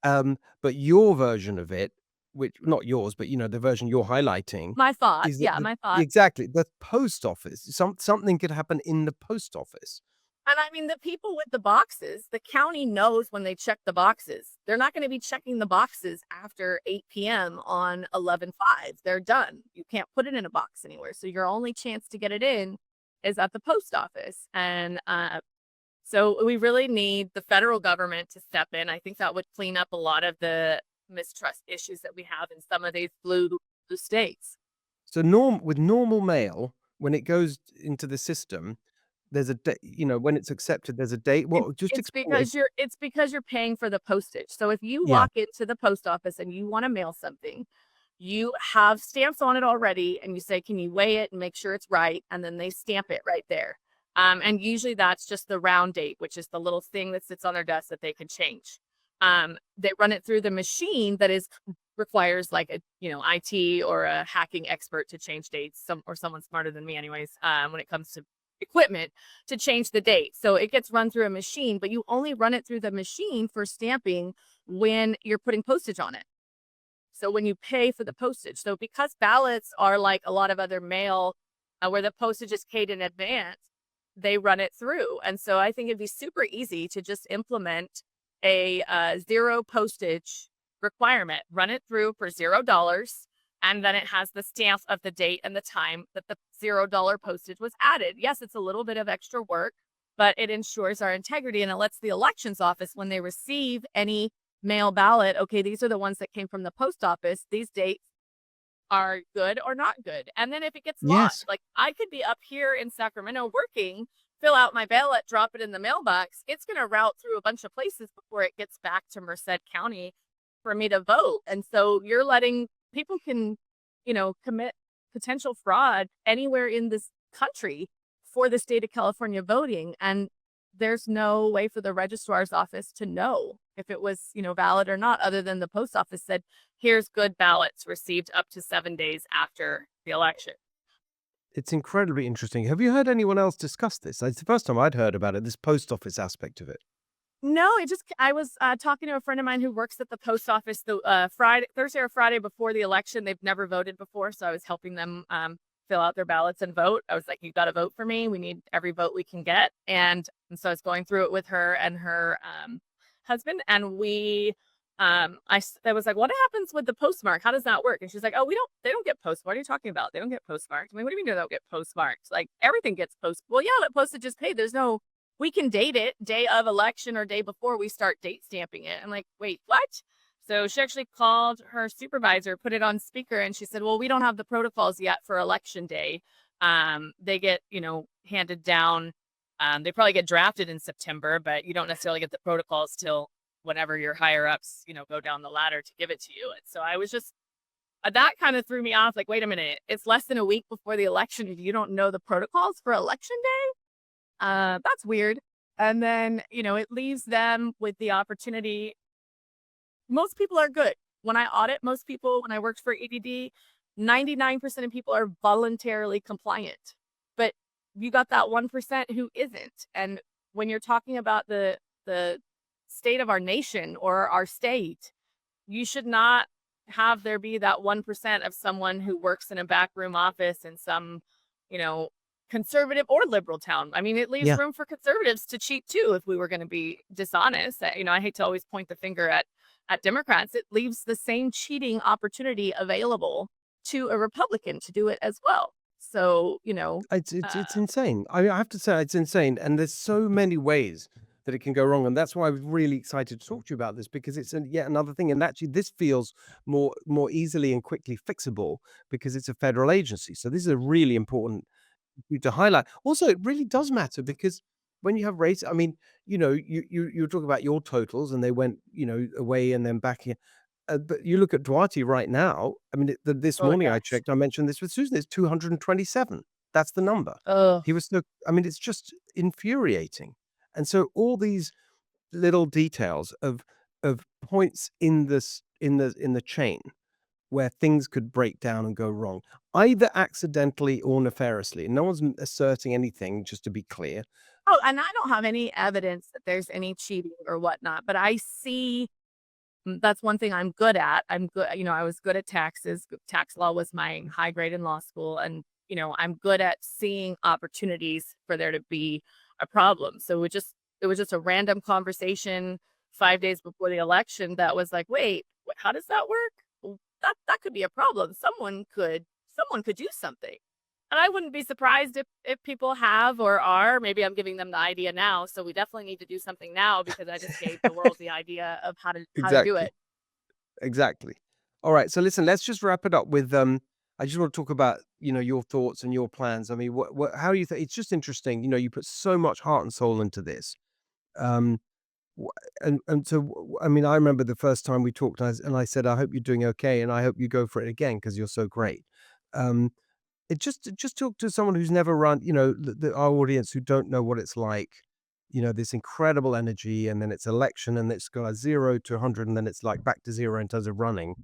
but your version of it, which not yours, but the version you're highlighting, My thought. is that Yeah, my thought. exactly, the post office. Something could happen in the post office. And I mean, the people with the boxes, the county knows when they check the boxes. They're not going to be checking the boxes after 8 p.m. on 11/5. They're done. You can't put it in a box anywhere. So your only chance to get it in is at the post office. And so we really need the federal government to step in. I think that would clean up a lot of the mistrust issues that we have in some of these blue states. So with normal mail, when it goes into the system, there's a date, when it's accepted, there's a date. Well, just It's explain. because you're paying for the postage. So if you Yeah. walk into the post office and you want to mail something, you have stamps on it already, and you say, "Can you weigh it and make sure it's right?" And then they stamp it right there. And usually that's just the round date, which is the little thing that sits on their desk that they can change. They run it through the machine that requires like a IT or a hacking expert to change dates, someone smarter than me, anyways. When it comes to equipment to change the date. So it gets run through a machine, but you only run it through the machine for stamping when you're putting postage on it. So when you pay for the postage. So because ballots are like a lot of other mail where the postage is paid in advance, they run it through. And so I think it'd be super easy to just implement a zero postage requirement, run it through for $0. And then it has the stamp of the date and the time that the $0 postage was added. Yes, it's a little bit of extra work, but it ensures our integrity, and it lets the elections office, when they receive any mail ballot, okay, these are the ones that came from the post office. These dates are good or not good. And then if it gets Yes. lost, like I could be up here in Sacramento working, fill out my ballot, drop it in the mailbox. It's going to route through a bunch of places before it gets back to Merced County for me to vote. And so you're letting people can, commit potential fraud anywhere in this country for the state of California voting. And there's no way for the registrar's office to know if it was, valid or not, other than the post office said, here's good ballots received up to 7 days after the election. It's incredibly interesting. Have you heard anyone else discuss this? It's the first time I'd heard about it, this post office aspect of it. No, I was talking to a friend of mine who works at the post office the Thursday or Friday before the election. They've never voted before, so I was helping them fill out their ballots and vote. I was like, "You got to vote for me. We need every vote we can get." And so I was going through it with her and her husband, and we I was like, what happens with the postmark? How does that work? And she's like, oh, they don't get postmarked. What are you talking about? They don't get postmarked. I mean, what do you mean they don't get postmarked? Like everything gets well, yeah, but postage is paid. We can date it day of election or day before we start date stamping it. I'm like, wait, what? So she actually called her supervisor, put it on speaker, and she said, well, we don't have the protocols yet for election day. They get, handed down. They probably get drafted in September, but you don't necessarily get the protocols till whenever your higher ups, go down the ladder to give it to you. And so I was just, that kind of threw me off. Like, wait a minute, it's less than a week before the election. If you don't know the protocols for election day, that's weird. And then, it leaves them with the opportunity. Most people are good. When I audit most people, when I worked for EDD, 99% of people are voluntarily compliant. But you got that 1% who isn't. And when you're talking about the state of our nation or our state, you should not have there be that 1% of someone who works in a backroom office in some, conservative or liberal town. I mean, it leaves Yeah. room for conservatives to cheat too, if we were going to be dishonest. I hate to always point the finger at Democrats. It leaves the same cheating opportunity available to a Republican to do it as well. So, It's insane. I have to say it's insane, and there's so many ways that it can go wrong, and that's why I was really excited to talk to you about this, because it's yet another thing. And actually, this feels more easily and quickly fixable because it's a federal agency. So this is a really important issue to highlight. Also, it really does matter because when you have race, I mean, you talk about your totals, and they went away and then back here. But you look at Duarte right now. I mean, this oh morning I yes. checked. I mentioned this with Susan. It's 227. That's the number. Oh, He was so. I mean, it's just infuriating. And so all these little details of points in the chain where things could break down and go wrong, either accidentally or nefariously. No one's asserting anything, just to be clear. oh, and I don't have any evidence that there's any cheating or whatnot, but I see. That's one thing I'm good at. I'm good. I was good at taxes. Tax law was my high grade in law school. And, I'm good at seeing opportunities for there to be a problem. So it was just a random conversation 5 days before the election that was like, wait, how does that work? Well, that could be a problem. Someone could do something. And I wouldn't be surprised if people have or are. Maybe I'm giving them the idea now. So we definitely need to do something now, because I just gave the world the idea of how to do Exactly. it. Exactly. All right. So listen, let's just wrap it up with I just want to talk about, your thoughts and your plans. I mean, how you think it's just interesting, you put so much heart and soul into this. Um and so I mean, I remember the first time we talked, and I said, I hope you're doing okay, and I hope you go for it again because you're so great. Um it just talk to someone who's never run, our audience who don't know what it's like, this incredible energy, and then it's election, and it's got a 0 to 100, and then it's like back to 0 in terms of running.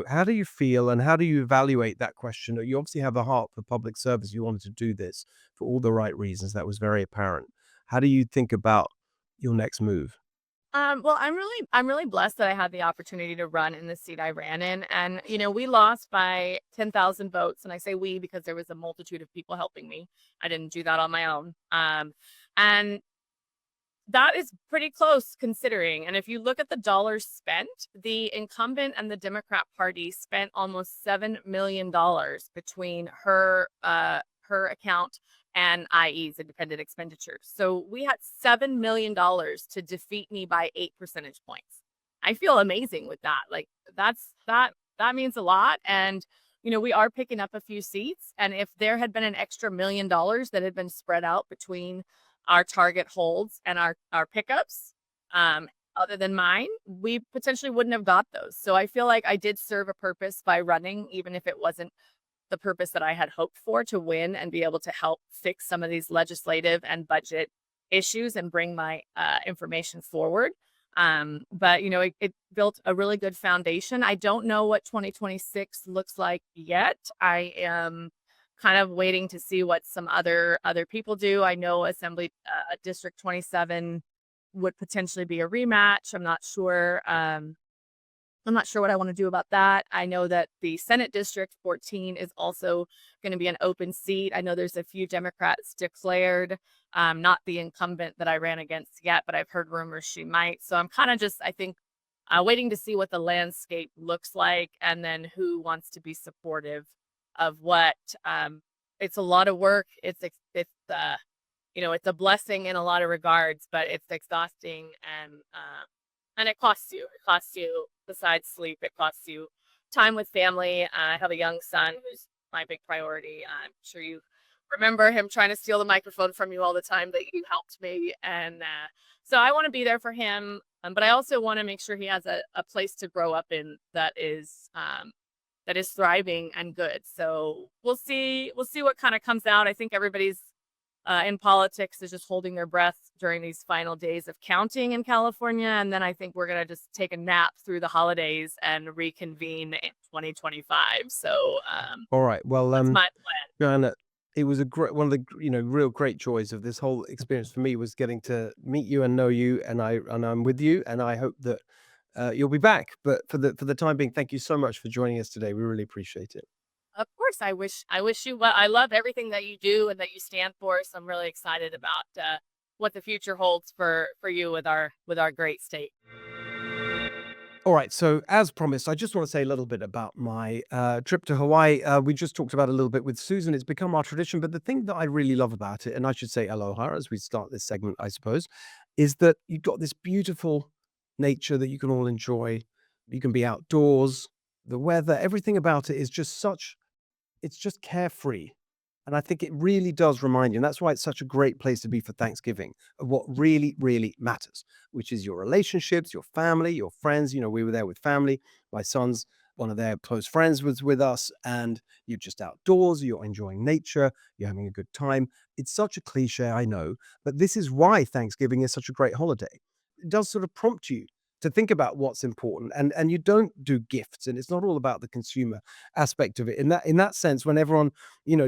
How do you feel, and how do you evaluate that question? You obviously have a heart for public service. You wanted to do this for all the right reasons. That was very apparent. How do you think about your next move? Well, I'm really blessed that I had the opportunity to run in the seat I ran in. And, we lost by 10,000 votes. And I say we because there was a multitude of people helping me. I didn't do that on my own. And that is pretty close considering. And if you look at the dollars spent, the incumbent and the Democrat Party spent almost $7 million between her account and IE's independent expenditures. So we had $7 million to defeat me by 8 percentage points. I feel amazing with that. Like that means a lot. And we are picking up a few seats. And if there had been an extra $1 million that had been spread out between our target holds and our pickups, other than mine, we potentially wouldn't have got those. So I feel like I did serve a purpose by running, even if it wasn't the purpose that I had hoped for, to win and be able to help fix some of these legislative and budget issues and bring my information forward. But it built a really good foundation. I don't know what 2026 looks like yet. I am kind of waiting to see what some other people do. I know Assembly District 27 would potentially be a rematch. I'm not sure. I'm not sure what I want to do about that. I know that the Senate District 14 is also going to be an open seat. I know there's a few Democrats declared, not the incumbent that I ran against yet, but I've heard rumors she might. So I'm kind of just, I think waiting to see what the landscape looks like, and then who wants to be supportive of what. It's a lot of work. It's a blessing in a lot of regards, but it's exhausting, and it costs you. It costs you besides sleep. It costs you time with family. I have a young son who's my big priority. I'm sure you remember him trying to steal the microphone from you all the time that you helped me, and so I want to be there for him, but I also want to make sure he has a place to grow up in that is thriving and good. So we'll see what kind of comes out. I think everybody's in politics is just holding their breath during these final days of counting in California. And then I think we're going to just take a nap through the holidays and reconvene in 2025. So All right. Well, that's my plan. Joanna, it was one of the real great joys of this whole experience for me was getting to meet you and know you, and I'm with you, and I hope that you'll be back. But for the time being, thank you so much for joining us today. We really appreciate it. Of course, I wish you well. I love everything that you do and that you stand for. So I'm really excited about what the future holds for you with our great state. All right. So, as promised, I just want to say a little bit about my trip to Hawaii. We just talked about a little bit with Susan. It's become our tradition. But the thing that I really love about it, and I should say aloha as we start this segment, I suppose, is that you've got this beautiful nature that you can all enjoy. You can be outdoors. The weather, everything about it is just it's just carefree. And I think it really does remind you, and that's why it's such a great place to be for Thanksgiving, of what really, really matters, which is your relationships, your family, your friends. We were there with family. My son's one of their close friends was with us, and you're just outdoors, you're enjoying nature, you're having a good time. It's such a cliche, I know, but this is why Thanksgiving is such a great holiday. It does sort of prompt you to think about what's important, and you don't do gifts, and it's not all about the consumer aspect of it. In that sense, when everyone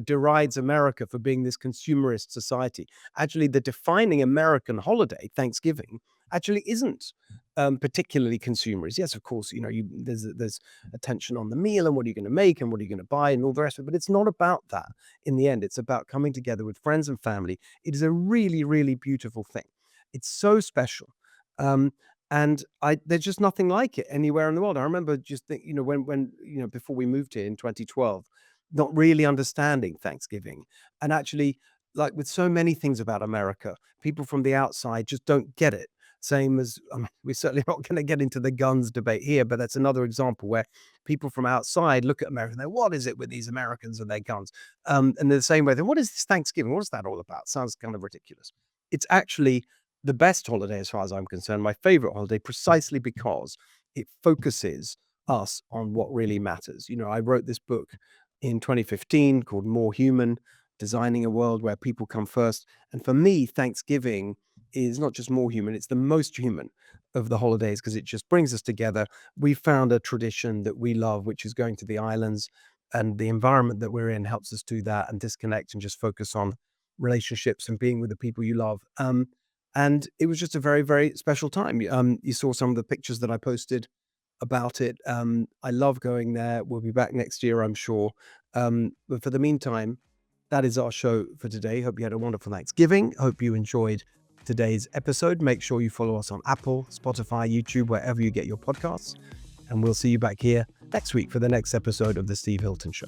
derides America for being this consumerist society, actually the defining American holiday, Thanksgiving, actually isn't particularly consumerist. Yes, of course, there's attention on the meal and what are you going to make and what are you going to buy and all the rest of it, but it's not about that. In the end, it's about coming together with friends and family. It is a really, really beautiful thing. It's so special. Um, and there's just nothing like it anywhere in the world. I remember just when before we moved here in 2012, not really understanding Thanksgiving, and actually, like with so many things about America, people from the outside just don't get it. Same as we're certainly not going to get into the guns debate here, but that's another example where people from outside look at America and they, what is it with these Americans and their guns? And the same way, what is this Thanksgiving? What is that all about? Sounds kind of ridiculous. It's actually the best holiday as far as I'm concerned, my favorite holiday, precisely because it focuses us on what really matters. I wrote this book in 2015 called More Human, Designing a World Where People Come First. And for me, Thanksgiving is not just more human, it's the most human of the holidays because it just brings us together. We found a tradition that we love, which is going to the islands, and the environment that we're in helps us do that and disconnect and just focus on relationships and being with the people you love. And it was just a very, very special time. You saw some of the pictures that I posted about it. I love going there. We'll be back next year, I'm sure. But for the meantime, that is our show for today. Hope you had a wonderful Thanksgiving. Hope you enjoyed today's episode. Make sure you follow us on Apple, Spotify, YouTube, wherever you get your podcasts. And we'll see you back here next week for the next episode of The Steve Hilton Show.